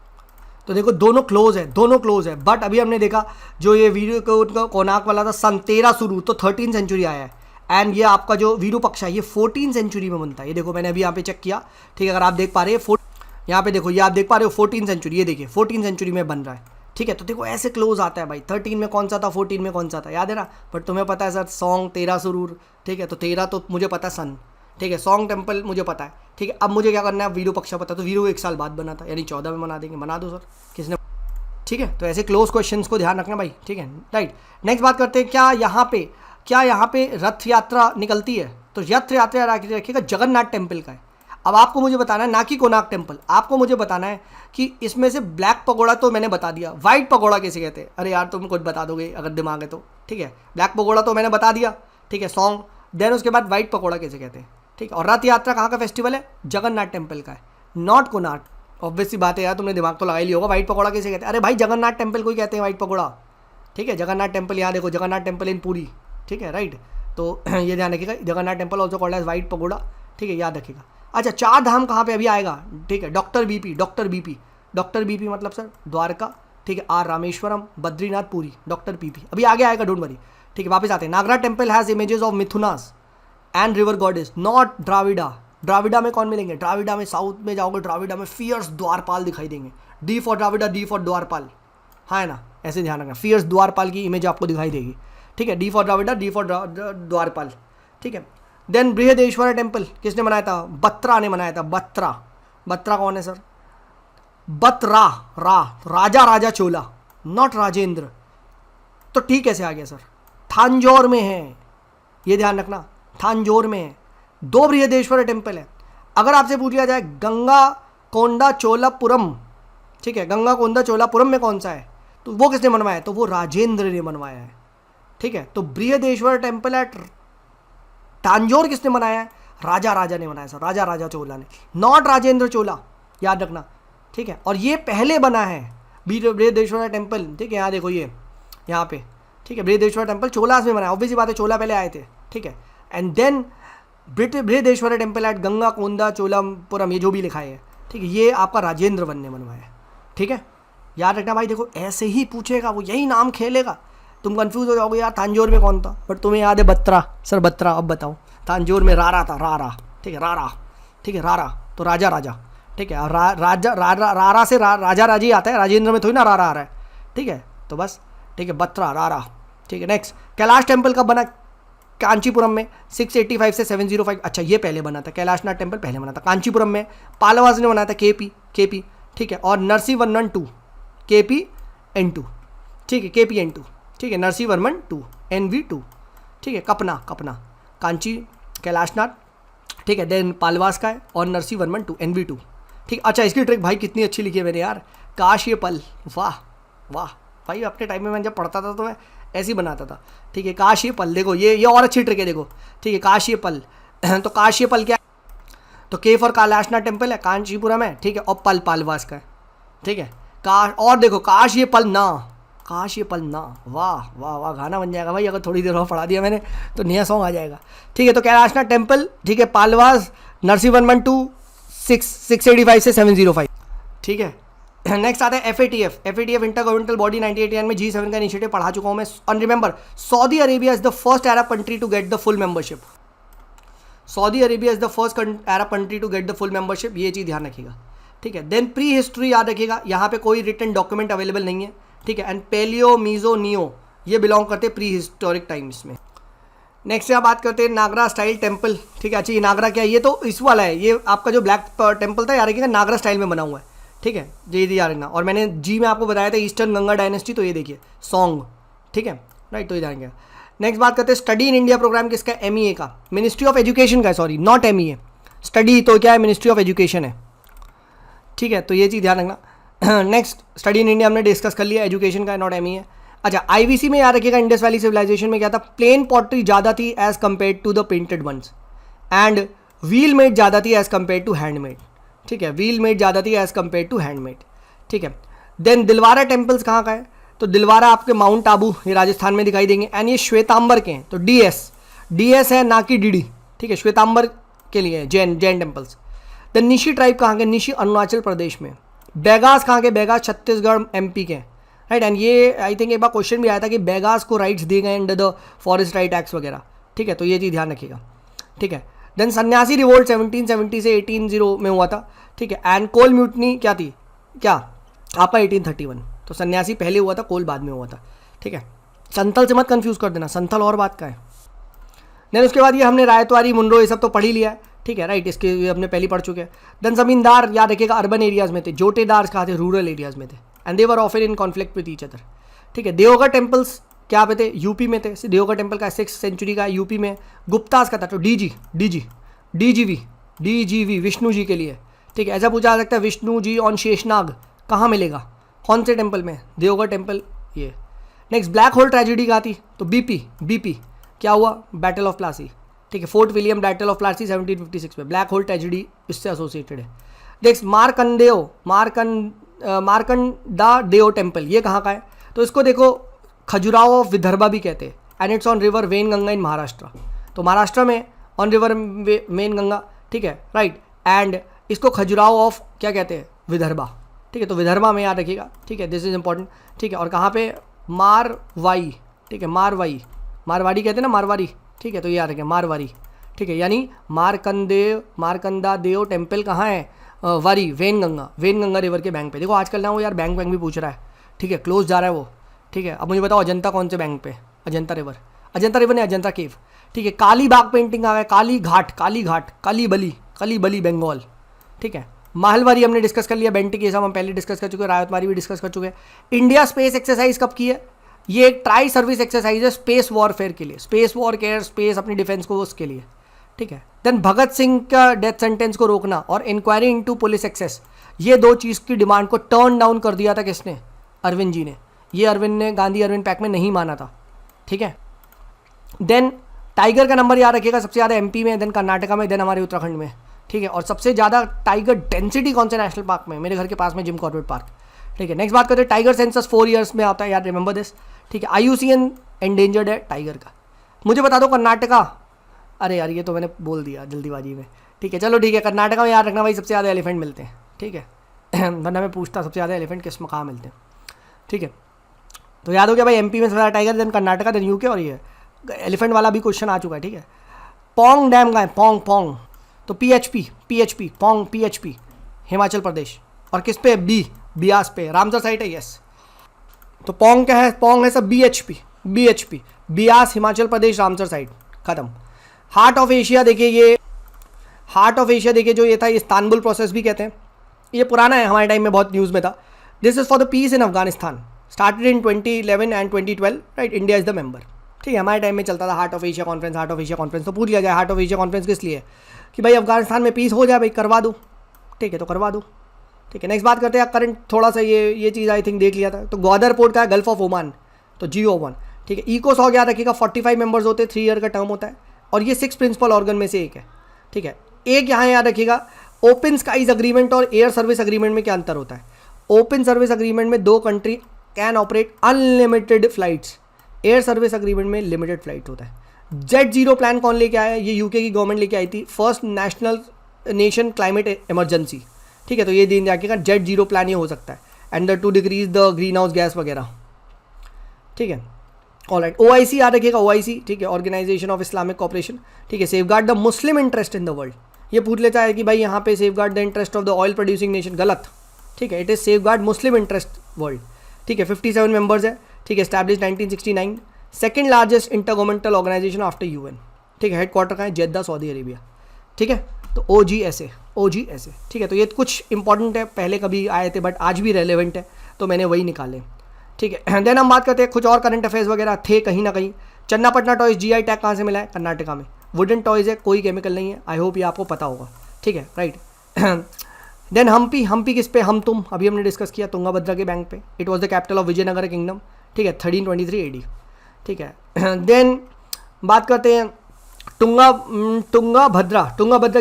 तो देखो दोनों क्लोज है, बट अभी हमने देखा जो ये वीरू कोणार्क वाला था सन 13 शुरू, तो 13 सेंचुरी आया है, एंड ये आपका जो विरूपाक्षा ये 14 सेंचुरी में बनता है। ये देखो मैंने अभी यहाँ पे चेक किया, ठीक है, अगर आप देख पा रहे हैं यहाँ पे देखो, ये आप देख पा रहे हो 14 सेंचुरी, ये देखिए 14 सेंचुरी में बन रहा है। ठीक है, तो देखो ऐसे क्लोज आता है भाई। 13 में कौन सा था, 14 में कौन सा था, याद है ना। बट तुम्हें पता है सर सॉन्ग 13 सुरूर, ठीक है, तो 13 तो मुझे पता है सन, ठीक है, सॉन्ग टेम्पल मुझे पता है, ठीक है। अब मुझे क्या करना है, वीरू पक्षा पता है, तो वीरू 1 साल बाद बना था, यानी 14 में बना देंगे, बना दो सर, किसने, ठीक है। तो ऐसे क्लोज क्वेश्चंस को ध्यान रखना भाई, ठीक है, राइट। नेक्स्ट बात करते हैं, क्या यहाँ पे रथ यात्रा निकलती है, तो रथ यात्रा रखिएगा जगन्नाथ टेम्पल का है। अब आपको मुझे बताना है, ना कि कोणार्क टेम्पल, आपको मुझे बताना है कि इसमें से ब्लैक पगोड़ा तो मैंने बता दिया, वाइट पगोड़ा कैसे कहते हैं, अरे यार तुम कुछ बता दोगे अगर दिमाग है तो, ठीक है। ब्लैक पगोड़ा तो मैंने बता दिया, ठीक है, सॉन्ग, देन उसके बाद वाइट पगोड़ा कैसे कहते हैं, ठीक है। और रथ यात्रा कहाँ का फेस्टिवल है, जगन्नाथ टेम्पल का है, नॉट कोणार्क। ऑब्वियसली बात है यार, तुमने दिमाग तो लगा ही लिया होगा, वाइट पकौड़ा कैसे कहते हैं, अरे भाई जगन्नाथ टेम्पल को ही कहते हैं वाइट पकौड़ा, ठीक है। जगन्नाथ टेम्पल यहाँ देखो, जगन्नाथ टेम्पल इन पूरी, ठीक है, राइट। तो ये ध्यान रखिएगा, Jagannath temple also called as white pagoda, ठीक है, याद रखिएगा। अच्छा, 4 धाम कहाँ पे अभी आएगा, ठीक है, डॉक्टर बीपी मतलब सर द्वारका, ठीक है, R Rameswaram, Badrinath, Puri, doctor BP अभी आगे आएगा, डोंट वरी, ठीक है। वापस आते हैं, Nagara temple has images of mithunas and river goddess, not Dravida. Dravida में कौन मिलेंगे, द्राविडा में साउथ में जाओगे, द्राविडा में फियर्स द्वारपाल दिखाई देंगे, डी फॉर द्राविडा, डी फॉर द्वारपाल, हाँ है ना, ऐसे ध्यान रखना, फियर्स द्वारपाल की इमेज आपको दिखाई देगी, ठीक है, डी फॉर द्राविडा, डी फॉर द्वारपाल, ठीक है। देन बृहदेश्वर टेम्पल किसने बनाया था, बत्रा ने बनाया था, बत्रा कौन है sir, Batra, Raja Chola, not Rajendra, तो ठीक कैसे आ गया सर, थांजौर में है, ये ध्यान रखना, थांजौर में है। 2 बृहदेश्वर टेम्पल है। अगर आपसे पूछ लिया जाए गंगा कोंडा चोलापुरम, ठीक है, गंगा कोंडा चोलापुरम में कौन सा है, तो वो किसने बनवाया है, तो वो राजेंद्र ने बनवाया है, ठीक है। तो बृहदेश्वर टेम्पल एट तांजोर किसने बनाया है, राजा ने बनाया सर, राजा चोला ने, नॉट राजेंद्र चोला, याद रखना, ठीक है। और ये पहले बना है बृहदेश्वर टेम्पल, ठीक है, यहाँ देखो ये यहाँ पे, ठीक है, बृहदेश्वर टेम्पल चोलास में बनाया, ऑब्वियसली बात है, चोला पहले आए थे, ठीक है। And then Brihadeshwara temple at Gangaikondacholapuram, ये जो भी लिखा है, ठीक है, ये आपका राजेंद्र वन ने बनवाया है, ठीक है, याद रखना भाई। देखो ऐसे ही पूछेगा वो, यही नाम खेलेगा, तुम कंफ्यूज हो जाओगे यार तांजौर में कौन था, बट तुम्हें याद है बत्रा, सर बत्रा, अब बताओ, तांजौर में रारा था, रारा, ठीक है, रारा, ठीक है, रारा तो राजा, ठीक है, और रारा से राजा राजी आता है, राजेंद्र में थोड़ी ना रारा आ रहा है, ठीक है, तो बस, ठीक है, बत्रा, रारा, ठीक है। नेक्स्ट, कैलाश टेम्पल कब बना, कांचीपुरम में 685 से 705, अच्छा ये पहले बना था, कैलाशनाथ टेम्पल पहले बना था कांचीपुरम में, पालवास ने बनाया था, केपी, ठीक है, और नरसिंहवर्मन 2, KPN2, ठीक है, KPN2, ठीक है, नरसिंहवर्मन 2, NV2, ठीक है, कपना, कांची, कैलाशनाथ, ठीक है, देन पालवास का है, और नरसिंहवर्मन 2, NV2, ठीक। अच्छा, इसकी ट्रिक भाई कितनी अच्छी लिखी है मैंने यार, काश ये पल, वाह भाई, अपने टाइम में मैं जब पढ़ता था तो मैं ऐसे ही बनाता था, ठीक है, काश ये पल, देखो ये और अच्छी ट्रिक है, देखो, ठीक है, काश ये पल तो काश ये पल क्या है, तो के फॉर कैलाशनाथ टेम्पल है, कांचीपुरम है, ठीक है, और पल पालवास का है, ठीक है, काश, और देखो काश ये पल ना, वाह, गाना बन जाएगा भाई, अगर थोड़ी देर और पढ़ा दिया मैंने तो नया सॉन्ग आ जाएगा, ठीक है। तो कैलाशनाथ टेम्पल, ठीक है, पालवास, नरसिंहवर्मन 2, 685 से 705, ठीक है। नेक्स्ट आता है FATF इंटर गवर्नमेंटल बॉडी, 1989 में G7 का इनिशिएटिव पढ़ा चुका हूँ मैं। और remember, Saudi Arabia is the first Arab country to get the full membership, ये चीज़ ध्यान रखिएगा, ठीक है। देन प्री हिस्ट्री याद रखिएगा, यहाँ पे कोई रिटन डॉक्यूमेंट अवेलेबल नहीं है, ठीक है। एंड पेलियो, मीजो, नियो ये बिलोंग करते हैं प्री हिस्टोरिक टाइम्स में। नेक्स्ट यहाँ बात करते हैं नागरा स्टाइल टेम्पल, ठीक है। अच्छा, ये नागरा क्या है, ये तो इस वाला है, ये आपका जो ब्लैक टेम्पल था याद रखिएगा, नागरा स्टाइल में बना हुआ है, ठीक है, ये याद रखना। और मैंने जी में आपको बताया था ईस्टर्न गंगा डायनेस्टी, तो ये देखिए सॉन्ग, ठीक है, राइट, तो ये जाएंगे। नेक्स्ट बात करते हैं स्टडी इन इंडिया प्रोग्राम किसका, MEA का, मिनिस्ट्री ऑफ एजुकेशन का, सॉरी नॉट MEA, स्टडी तो क्या है, मिनिस्ट्री ऑफ एजुकेशन है, ठीक है, तो ये चीज़ ध्यान रखना। नेक्स्ट, स्टडी इन इंडिया हमने डिस्कस कर लिया, एजुकेशन का, नॉट MEA। अच्छा, IVC में याद रखिएगा, इंडस वैली सिविलाइजेशन में क्या था, प्लेन पॉटरी ज़्यादा थी as compare to the painted ones, and wheel made ज़्यादा थी एज कम्पेयर टू हैंडमेड, ठीक है, व्हील मेड ज़्यादा थी एज कम्पेयर टू हैंडमेड, ठीक है। देन दिलवारा टेम्पल्स कहाँ का है, तो दिलवारा आपके माउंट आबू, ये राजस्थान में दिखाई देंगे, एंड ये श्वेतांबर के हैं, तो DS है ना कि DD, ठीक है, श्वेतांबर के लिए Jain temples. Then Nishi tribe कहाँ के, निशी अरुणाचल प्रदेश में। बैगास कहाँ के, बैगास छत्तीसगढ़ MP के, राइट। एंड ये आई थिंक एक बार क्वेश्चन भी आया था कि बैगास को राइट्स दिए गए under the forest right acts वगैरह, ठीक है, तो ये चीज़ ध्यान रखिएगा, ठीक है। देन सन्यासी रिवोल्ट 1770 से 1800 में हुआ था, ठीक है। एंड कोल म्यूटनी क्या थी, क्या आपका 1831, तो सन्यासी पहले हुआ था, कोल बाद में हुआ था, ठीक है। संथल से मत कंफ्यूज कर देना, संथल और बात का है। देन उसके बाद ये हमने रायतवाड़ी, मुंड्रो ये सब तो पढ़ ही लिया है, ठीक है, राइट, इसके ये हमने पहले पढ़ चुके हैं। देन जमींदार याद रखिएगा अर्बन एरियाज में थे, जोटेदार कहाँ थे, रूरल एरियाज में थे, and they were often in conflict with each other, ठीक है। देवगढ़ टेम्पल्स क्या पे थे, यूपी में थे, देवगढ़ टेम्पल का 6th सेंचुरी का यूपी में। गुप्तास का था तो डीजीवी विष्णु जी के लिए, ठीक है। ऐसा पूछा जा सकता है विष्णु जी ऑन शेषनाग कहाँ मिलेगा, कौन से टेम्पल में, देवगढ़ टेम्पल ये। नेक्स्ट ब्लैक होल ट्रेजिडी कहाँ थी, तो बीपी क्या हुआ, बैटल ऑफ प्लासी, ठीक है, fort William battle of Plassey 1756 में, ब्लैक होल ट्रेजिडी इससे एसोसिएटेड है। नेक्स्ट मार्कंडा देव टेम्पल, ये कहाँ का है, तो इसको देखो खजुराहो ऑफ विदर्भा भी कहते हैं, and it's on river Wainganga in Maharashtra, तो महाराष्ट्र में ऑन रिवर वेनगंगा, ठीक है, राइट। एंड इसको खजुराहो ऑफ क्या कहते हैं, विदर्भा, ठीक है, तो विदर्भा में याद रखिएगा, ठीक है, दिस इज इंपॉर्टेंट, ठीक है। और कहाँ पे, मारवाई, ठीक है, मारवाड़ी कहते हैं ना, मारवाड़ी, ठीक है, तो ये याद रखिए मारवाड़ी, ठीक है, यानी मारकंदा देव टेम्पल कहाँ है, वारी वेनगंगा रिवर के बैंक पे। देखो आजकल ना वो यार बैंक भी पूछ रहा है, ठीक है, क्लोज जा रहा है वो, ठीक है। अब मुझे बताओ अजंता कौन से बैंक पे, अजंता रिवर नहीं, अजंता केव, ठीक है। काली बाग पेंटिंग आ गया, काली घाट, कलीबली बंगाल, ठीक है। माहलवारी हमने डिस्कस कर लिया, बेंटिक ये सब हम पहले डिस्कस कर चुके हैं, रायतवाड़ी भी डिस्कस कर चुके हैं। इंडिया स्पेस एक्सरसाइज कब की है, ये एक ट्राई सर्विस एक्सरसाइज है स्पेस वॉरफेयर के लिए, स्पेस वॉर केयर, स्पेस अपनी डिफेंस को उसके लिए, ठीक है। देन भगत सिंह का डेथ सेंटेंस को रोकना और इंक्वायरी इनटू पुलिस एक्सेस, ये दो चीज़ की डिमांड को टर्न डाउन कर दिया था किसने, अरविंद जी ने। ये अरविंद ने गांधी अरविंद पैक्ट में नहीं माना था, ठीक है। देन टाइगर का नंबर याद रखिएगा, सबसे ज़्यादा एमपी में, देन कर्नाटका में, देन हमारे उत्तराखंड में, ठीक है। और सबसे ज़्यादा टाइगर डेंसिटी कौन से नेशनल पार्क में, मेरे घर के पास में जिम कॉर्बेट पार्क, ठीक है। नेक्स्ट बात करते हैं टाइगर सेंसस 4 ईयर्स में आता है, यार रिमेंबर दिस, ठीक है। IUCN एंडेंजर्ड है टाइगर का। मुझे बता दो कर्नाटका, अरे यार ये तो मैंने बोल दिया जल्दीबाजी में, ठीक है, चलो ठीक है। कर्नाटका में याद रखना भाई सबसे ज़्यादा एलिफेंट मिलते हैं, ठीक है, वरना मैं पूछता सबसे ज़्यादा एलिफेंट किस में कहाँ मिलते हैं, ठीक है। तो याद हो गया भाई, MP में सबसे ज़्यादा tiger, then Karnataka, then UK, और ये एलिफेंट वाला भी क्वेश्चन आ चुका है, ठीक है। पोंग डैम का है, पोंग, तो PHP पोंग PHP हिमाचल प्रदेश, और किस पे, बियास पे, रामसर साइट है, यस। तो पोंग क्या है, पोंग है सब BHP Beas Himachal Pradesh, Ramsar site, खत्म। हार्ट ऑफ एशिया देखिए, ये हार्ट ऑफ एशिया देखिए जो ये था, इस्तांबुल प्रोसेस भी कहते हैं, ये पुराना है, हमारे टाइम में बहुत न्यूज़ में था। This is for the peace in Afghanistan, started in 2011 and 2012, right, India is the member, ठीक है। हमारे टाइम में चलता था हार्ट ऑफ एशिया कॉन्फ्रेंस, तो पूछ लिया जाए हार्ट ऑफ एशिया कॉन्फ्रेंस किस लिए, कि भाई अफगानिस्तान में पीस हो जाए भाई, करवा दो, ठीक है, तो करवा दो, ठीक है। नेक्स्ट बात करते हैं करंट, थोड़ा सा ये चीज़ आई थिंक देख लिया था, तो ग्वादर पोर्ट का है, गल्फ ऑफ ओमान, तो GO1, ठीक है। ECOSOC याद रखिएगा 45 मेंबर्स होते हैं, 3 ईयर का टर्म होता है, और ये 6 प्रिंसिपल ऑर्गन में से एक है, ठीक है। एक यहाँ याद रखिएगा, ओपन स्काईज अग्रीमेंट और एयर सर्विस अग्रीमेंट में क्या अंतर होता है। ओपन सर्विस अग्रीमेंट में 2 country can operate unlimited flights, air service agreement में लिमिटेड फ्लाइट होता है। Z0 प्लान कौन लेके आया, ये UK की गवर्नमेंट लेके आई थी, फर्स्ट नेशन क्लाइमेट इमरजेंसी, ठीक है। तो ये दिन जाके Z0 प्लान ये हो सकता है, and to decrease the greenhouse gas वगैरह, ठीक है। ऑलराइट, OIC याद रखिएगा, OIC, ठीक है, ऑर्गेनाइजेशन ऑफ इस्लामिक कॉपरेशन, ठीक है। Safeguard the Muslim interest in the world, ये पूछ लेता है कि भाई यहाँ पे safeguard the interest of the oil producing nation, गलत, ठीक है, it is safeguard Muslim interest world, ठीक है। 57 मेंबर्स है, ठीक है, establish 1969, second largest intergovernmental organisation after UN, ठीक है। हेडक्वार्टर का है जेद्दा, सऊदी अरेबिया, ठीक है। तो OGSA, ठीक है। तो ये कुछ इंपॉर्टेंट है, पहले कभी आए थे बट आज भी रेलेवेंट है, तो मैंने वही निकाले, ठीक है। देन हम बात करते हैं कुछ और करंट अफेयर्स वगैरह थे कहीं ना कहीं। चन्नापटना टॉयज GI टैग कहाँ से मिला है, कर्नाटका में। वुडन टॉयज है, कोई केमिकल नहीं है, आई होप ये आपको पता होगा, ठीक है, राइट। देन हम्पी किस पे, हम तुम अभी हमने डिस्कस किया, तुंगाभद्रा के बैंक पे, it was the capital of Vijayanagara kingdom, ठीक है, 1323 AD, ठीक है। देन बात करते हैं तुंगाभद्रा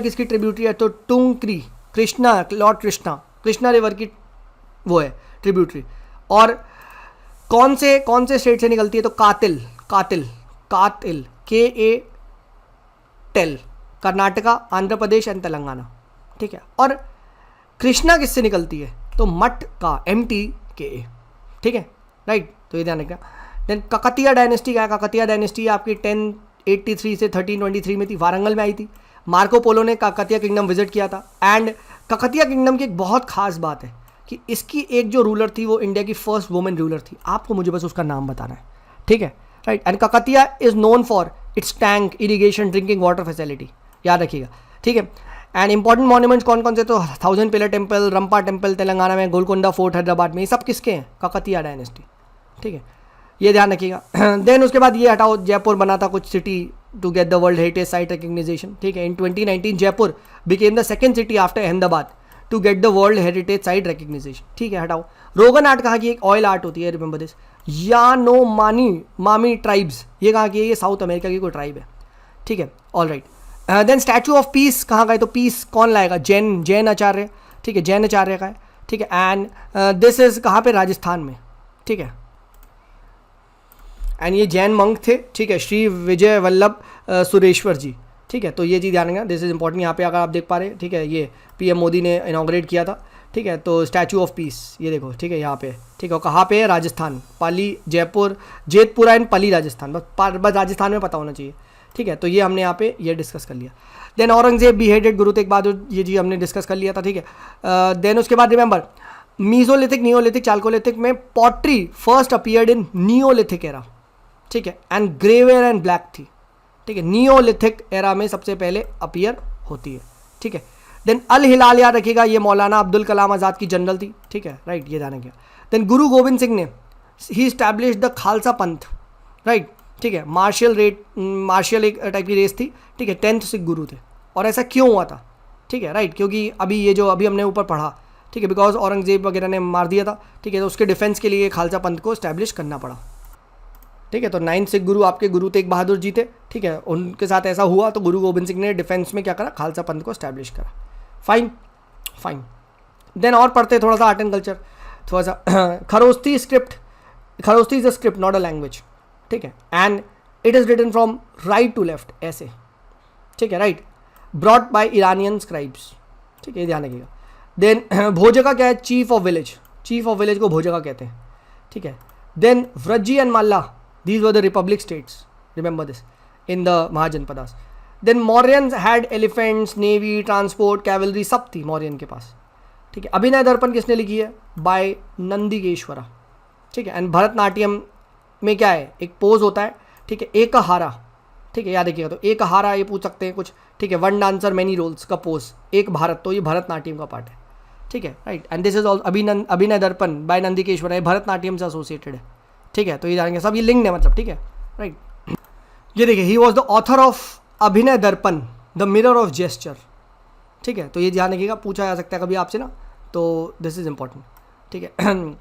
किसकी ट्रिब्यूटरी है, तो टुंक्री, लॉर्ड कृष्णा रिवर की वो है ट्रिब्यूटरी। और कौन से स्टेट से निकलती है, तो कातिल KA टेल, कर्नाटका, आंध्र प्रदेश एंड तेलंगाना, ठीक है। और कृष्णा किससे निकलती है, तो मठ का MTKA, ठीक है, राइट, तो ये ध्यान रखना। देन ककतिया डायनेस्टी क्या है, ककतिया डायनेस्टी आपकी 1083 से 1323 में थी, वारंगल में आई थी। मार्को पोलो ने ककतिया किंगडम विजिट किया था, एंड ककतिया किंगडम की एक बहुत खास बात है कि इसकी एक जो रूलर थी वो इंडिया की फर्स्ट वुमेन रूलर थी, आपको मुझे बस उसका नाम बताना है, ठीक है, right. And Kakatiya is known for its tank, irrigation, drinking water facility, याद रखिएगा, ठीक है। एंड इंपॉर्टेंट मॉन्यूमेंट्स कौन कौन से, तो 1000 पिलर टेम्पल, रंपा टेम्पल तेलंगाना में, गोलकोंडा फोर्ट हैदराबाद में, ये सब किसके हैं, ककतिया डायनेस्टी, ठीक है, ये ध्यान रखिएगा। देन उसके बाद ये हटाओ, जयपुर बना था कुछ city to get the world heritage site recognition, ठीक है। In 2019 Jaipur became the second city after Ahmedabad to get the world heritage site recognition, ठीक है, हटाओ। रोगन आर्ट कहाँ की, एक ऑयल आर्ट होती है, रिमेंबर दिस। यानोमानी मामी ट्राइब्स, ये कहाँ की है, ये साउथ अमेरिका की कोई ट्राइब है, ठीक है, all right. Then statue of peace कहाँ का है, तो पीस कौन लाएगा, जैन आचार्य, ठीक है, जैन आचार्य का है, ठीक है। एंड दिस इज कहाँ पे, राजस्थान में, ठीक है। एंड ये जैन मंक थे, ठीक है, श्री विजय वल्लभ सुरेश्वर जी, ठीक है, तो ये चीज़ ध्यान रखना, दिस इज इंपॉर्टेंट। यहाँ पे अगर आप देख पा रहे हैं, ठीक है, ये पीएम मोदी ने इनॉग्रेट किया था, ठीक है, तो स्टैचू ऑफ पीस ये देखो, ठीक है, यहाँ पे, ठीक है, और कहाँ पे है, राजस्थान, पाली, जयपुर, जेतपुरा एंड पली राजस्थान, बस राजस्थान में पता होना चाहिए, ठीक है। तो ये हमने यहाँ पे ये डिस्कस कर लिया। देन औरंगजेब बिहेडेड गुरु तेग बहादुर, ये जी हमने डिस्कस कर लिया था, ठीक है। देन उसके बाद रिमेंबर मीजोलिथिक, नियोलिथिक, चाल्कोलिथिक में pottery first appeared in Neolithic era, ठीक है, एंड ग्रेवेयर एंड ब्लैक थी, ठीक है, नियोलिथिक एरा में सबसे पहले अपीयर होती है, ठीक है। देन अल हिलाल याद रखिएगा, ये मौलाना अब्दुल कलाम आज़ाद की जनरल थी, ठीक है, राइट, ये ध्यान रखिएगा। देन गुरु गोविंद सिंह ने ही स्टैब्लिश द खालसा पंथ, राइट, ठीक है, मार्शल एक टाइप की रेस थी, ठीक है, 10th सिख गुरु थे। और ऐसा क्यों हुआ था, ठीक है, राइट, क्योंकि अभी ये जो अभी हमने ऊपर पढ़ा, ठीक है, बिकॉज औरंगजेब वगैरह ने मार दिया था, ठीक है, तो उसके डिफेंस के लिए खालसा पंथ को स्टैब्लिश करना पड़ा, ठीक है। तो 9th सिख गुरु आपके गुरु तेग बहादुर जी थे, ठीक है, उनके साथ ऐसा हुआ तो गुरु गोविंद सिंह ने डिफेंस में क्या करा, खालसा पंथ को स्टैब्लिश करा, फाइन फाइन। देन और पढ़ते थोड़ा सा आर्ट एंड कल्चर, थोड़ा सा Kharosthi script, Kharosthi is a script not a language, ठीक है, and it is written from right to left ऐसे, ठीक है, right, brought by Iranian scribes, ठीक है, ध्यान रखिएगा। देन भोजका क्या है, chief of village, chief of village को भोजका कहते हैं, ठीक है। Then Vajji and Malla, these were the republic states, remember this, in the Mahajanapadas. then Mauryans had elephants, navy, transport, cavalry, सब थी मौर्यन के पास, ठीक है। अभिनय दर्पण किसने लिखी है, बाय नंदिकेश्वरा, ठीक है। एंड भरतनाट्यम में क्या है, एक पोज होता है, ठीक है, एक हारा, ठीक है, याद रखिएगा, तो एक हारा ये पूछ सकते हैं कुछ, ठीक है, वन डांसर मैनी रोल्स का पोज, एक भारत, तो ये भरतनाट्यम का पार्ट है, ठीक है, right. And this is also अभिनय दर्पण बाय नंदिकेश्वरा, ये भरतनाट्यम से एसोसिएटेड है, ठीक है, तो ये जानेंगे सब, ये लिंक है मतलब, ठीक है, राइट। ये देखिए, he was the author of अभिनय दर्पण, द मिरर ऑफ जेस्चर, ठीक है, तो ये ध्यान रखिएगा, पूछा जा सकता है कभी आपसे ना, तो दिस इज इंपॉर्टेंट, ठीक है।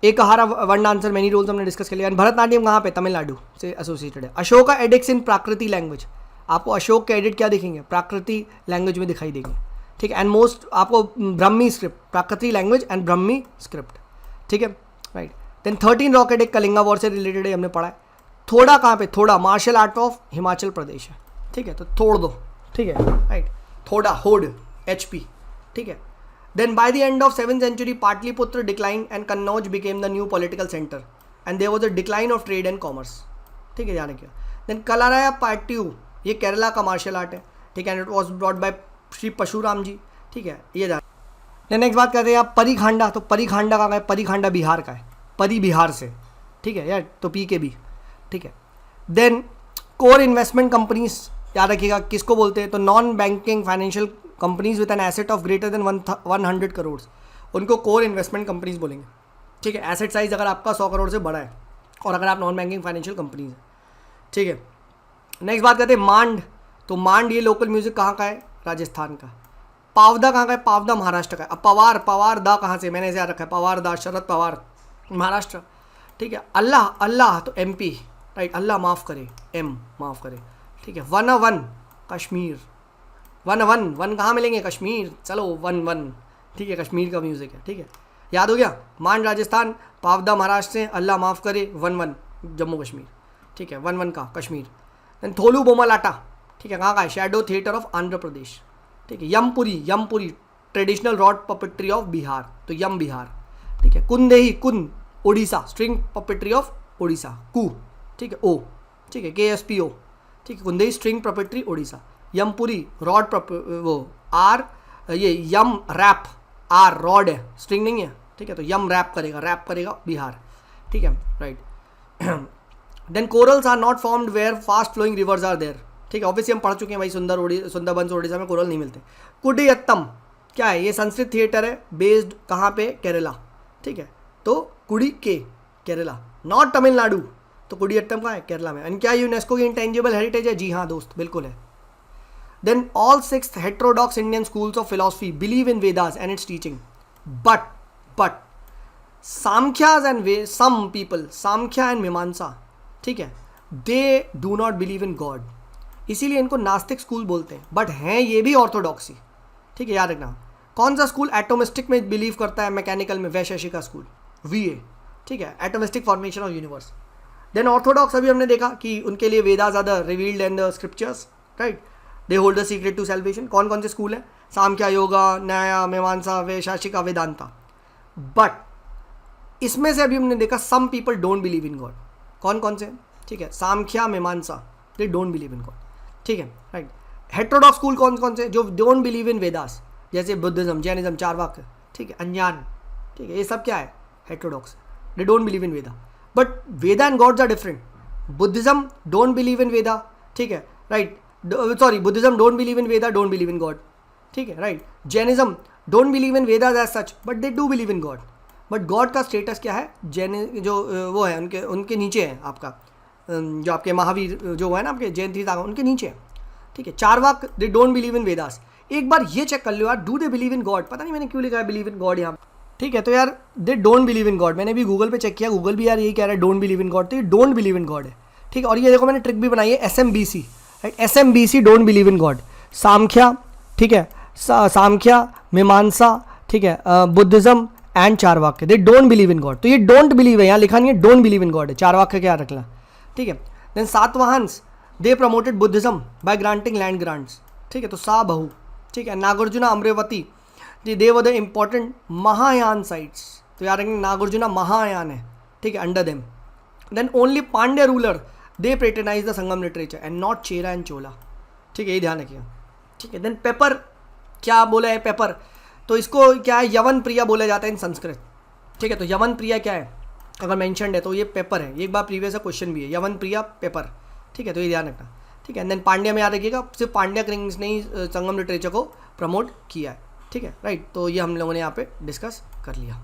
एक हारा, वन डांसर मैनी रोल्स हमने डिस्कस कर लिया। भरतनाट्यम कहाँ पे, तमिलनाडु से एसोसिएटेड है। अशोका एडिक्स इन प्राकृति लैंग्वेज, आपको अशोक के एडिट क्या दिखेंगे, प्राकृति लैंग्वेज में दिखाई देंगे, ठीक है। एंड मोस्ट आपको Brahmi script, Prakrit language and Brahmi script, ठीक है, right. Then 13 rock edict Kalinga war से रिलेटेड है, हमने पढ़ा है। थोड़ा कहाँ पे, थोड़ा martial art of Himachal Pradesh है, ठीक है, तो तोड़ दो, ठीक है, राइट, थोड़ा होड HP, ठीक है। Then by the end of 7th century, Patliputra declined and Kannauj became the new political center, and there was a decline of trade and commerce, ठीक है, ध्यान रखिए। Then Kalaraya Pattu, ये केरला का मार्शल आर्ट है, ठीक है, and it was brought by Shri Parshuram ji, ठीक है, ये ध्यान। नेक्स्ट बात करते हैं आप परिखांडा, तो परिखांडा का है, परिखांडा बिहार का है, परी बिहार से, ठीक है यार, तो PKB, ठीक है। देन कोर इन्वेस्टमेंट कंपनीज याद रखिएगा किसको बोलते हैं, तो non banking financial companies with an asset of greater than 100 crore, उनको कोर इन्वेस्टमेंट कंपनीज बोलेंगे, ठीक है। एसेट साइज अगर आपका 100 करोड़ से बड़ा है और अगर आप नॉन बैंकिंग फाइनेंशियल कंपनीज है, ठीक है। नेक्स्ट बात करते हैं मांड, तो मांड ये लोकल म्यूजिक कहाँ का है, राजस्थान का। पावदा कहाँ का है, पावदा महाराष्ट्र का है। अब पवार, पवार दा कहाँ से, मैंने ऐसे याद रखा है, पवार दा, शरद पवार महाराष्ट्र, ठीक है। अल्लाह, अल्लाह तो MP, राइट, अल्लाह माफ़ करे, M माफ़ करे, ठीक है। वन कश्मीर, वन कहाँ मिलेंगे, कश्मीर, चलो वन, ठीक है, कश्मीर का म्यूज़िक है, ठीक है, याद हो गया। मांड राजस्थान, पावदा महाराष्ट्र से, अल्लाह माफ़ करे, वन जम्मू कश्मीर, ठीक है, वन का कश्मीर। देन थोलू बोमालाटा, ठीक है, कहाँ का है, shadow theatre of Andhra Pradesh, ठीक है। Yampuri traditional rod puppetry of Bihar, तो यम बिहार, ठीक है। कुंदेही, कुन Orissa, string puppetry of Orissa, कू, ठीक है, O, ठीक है, KSPO, ठीक है, Kundhei string puppetry Orissa. Yampuri rod वो R, ये यम रैप आर रॉड है, स्ट्रिंग नहीं है, ठीक है, तो यम रैप करेगा बिहार, ठीक है, right. Then corals are not formed where fast flowing rivers are there, ठीक है, ऑब्वियसली हम पढ़ चुके हैं भाई, सुंदरबंस ओडिशा में कोरल नहीं मिलते। कुडियत्तम क्या है, ये संस्कृत थिएटर है, बेस्ड कहाँ पे, केरला, ठीक है, तो कुड़ी के केरला, नॉट तमिलनाडु, तो कुडियत्तम कहाँ है, केरला में। एंड क्या यूनेस्को की इंटेंजिबल हेरिटेज है, जी हाँ दोस्त बिल्कुल है। Then all 6 heterodox Indian schools of philosophy believe in Vedas and its teaching, but Samkhyas and some people, Samkhya and Mimamsa, ठीक है, they do not believe in God, इसीलिए इनको नास्तिक स्कूल बोलते हैं, बट हैं ये भी ऑर्थोडॉक्सी, ठीक है, याद रखना। कौन सा स्कूल एटोमिस्टिक में बिलीव करता है, मैकेनिकल में वैशेषिका स्कूल, VA, ठीक है, atomistic formation of universe. Then orthodox अभी हमने देखा कि उनके लिए Vedas are the revealed and the scriptures, right, they hold the secret to salvation. कौन कौन से स्कूल है, सांख्या, योगा, न्याय, मीमांसा, वैशेषिका, वेदांता। बट इसमें से अभी हमने देखा some people don't believe in God, कौन कौन से, ठीक है, Samkhya, Mimamsa, they don't believe in God, ठीक है, राइट। हेट्रोडॉक्स स्कूल कौन कौन से, जो डोंट बिलीव इन वेदास, जैसे बुद्धिज्म, जैनिज्म, चारवाक, ठीक है, अज्ञान, ठीक है, ये सब क्या है, heterodox, they don't believe in Veda. But Veda and gods are different. Buddhism don't believe in Veda, ठीक है, right, sorry, Buddhism don't believe in Veda, don't believe in God, ठीक है, right. Jainism don't believe in Vedas as such, but they do believe in God, but God का status क्या है, जैन जो वो है उनके नीचे है, आपका जो आपके महावीर जो है ना, आपके जैन तीर्थ उनके नीचे है, ठीक है। Charvaka they don't believe in Vedas. एक बार ये चेक कर लो यार, do they believe in God, पता नहीं मैंने क्यों लिखा है बिलीव इन गॉड यहाँ, ठीक है, तो यार दे डोंट बिलीव इन गॉड, मैंने भी गूगल पे चेक किया, गूगल भी यार यही कह रहा है डोंट बिलीव इन गॉड, तो ये डोंट बिलीव इन गॉड है, ठीक है। और ये देखो मैंने ट्रिक भी बनाई है, SMBC, right, SMBC don't believe in God, Samkhya, ठीक है, सांख्या, मीमांसा, ठीक है, Buddhism and Charvaka, they don't believe in God, तो ये डोंट बिलीव है, यहाँ लिखा नहीं है डोंट बिलीव इन गॉड है, चारवाक्य क्या रखना, ठीक है। Then Satavahanas they promoted Buddhism by granting land grants, ठीक है, तो सा बहु, ठीक है। Nagarjuna, Amaravati, they were the important Mahayana sites, तो यार नागार्जुना महायान है, ठीक है, under them. Then only Pandya ruler they patronise the Sangam literature and not Chera and Chola, ठीक है, ये ध्यान रखिए, ठीक है। देन पेपर क्या बोला है, पेपर, तो इसको क्या है, यवन प्रिया बोला जाता है इन संस्कृत, ठीक है, तो यवन प्रिया क्या है, अगर मेंशनड है तो ये पेपर है, ये एक बार प्रीवियस क्वेश्चन भी है, यवन प्रिया पेपर, ठीक है, तो ये ध्यान रखना, ठीक है। देन पांड्या में याद रखिएगा, सिर्फ पांड्या किंग्स ने ही संगम लिटरेचर को प्रमोट किया है, ठीक है, राइट, तो ये हम लोगों ने यहाँ पे डिस्कस कर लिया।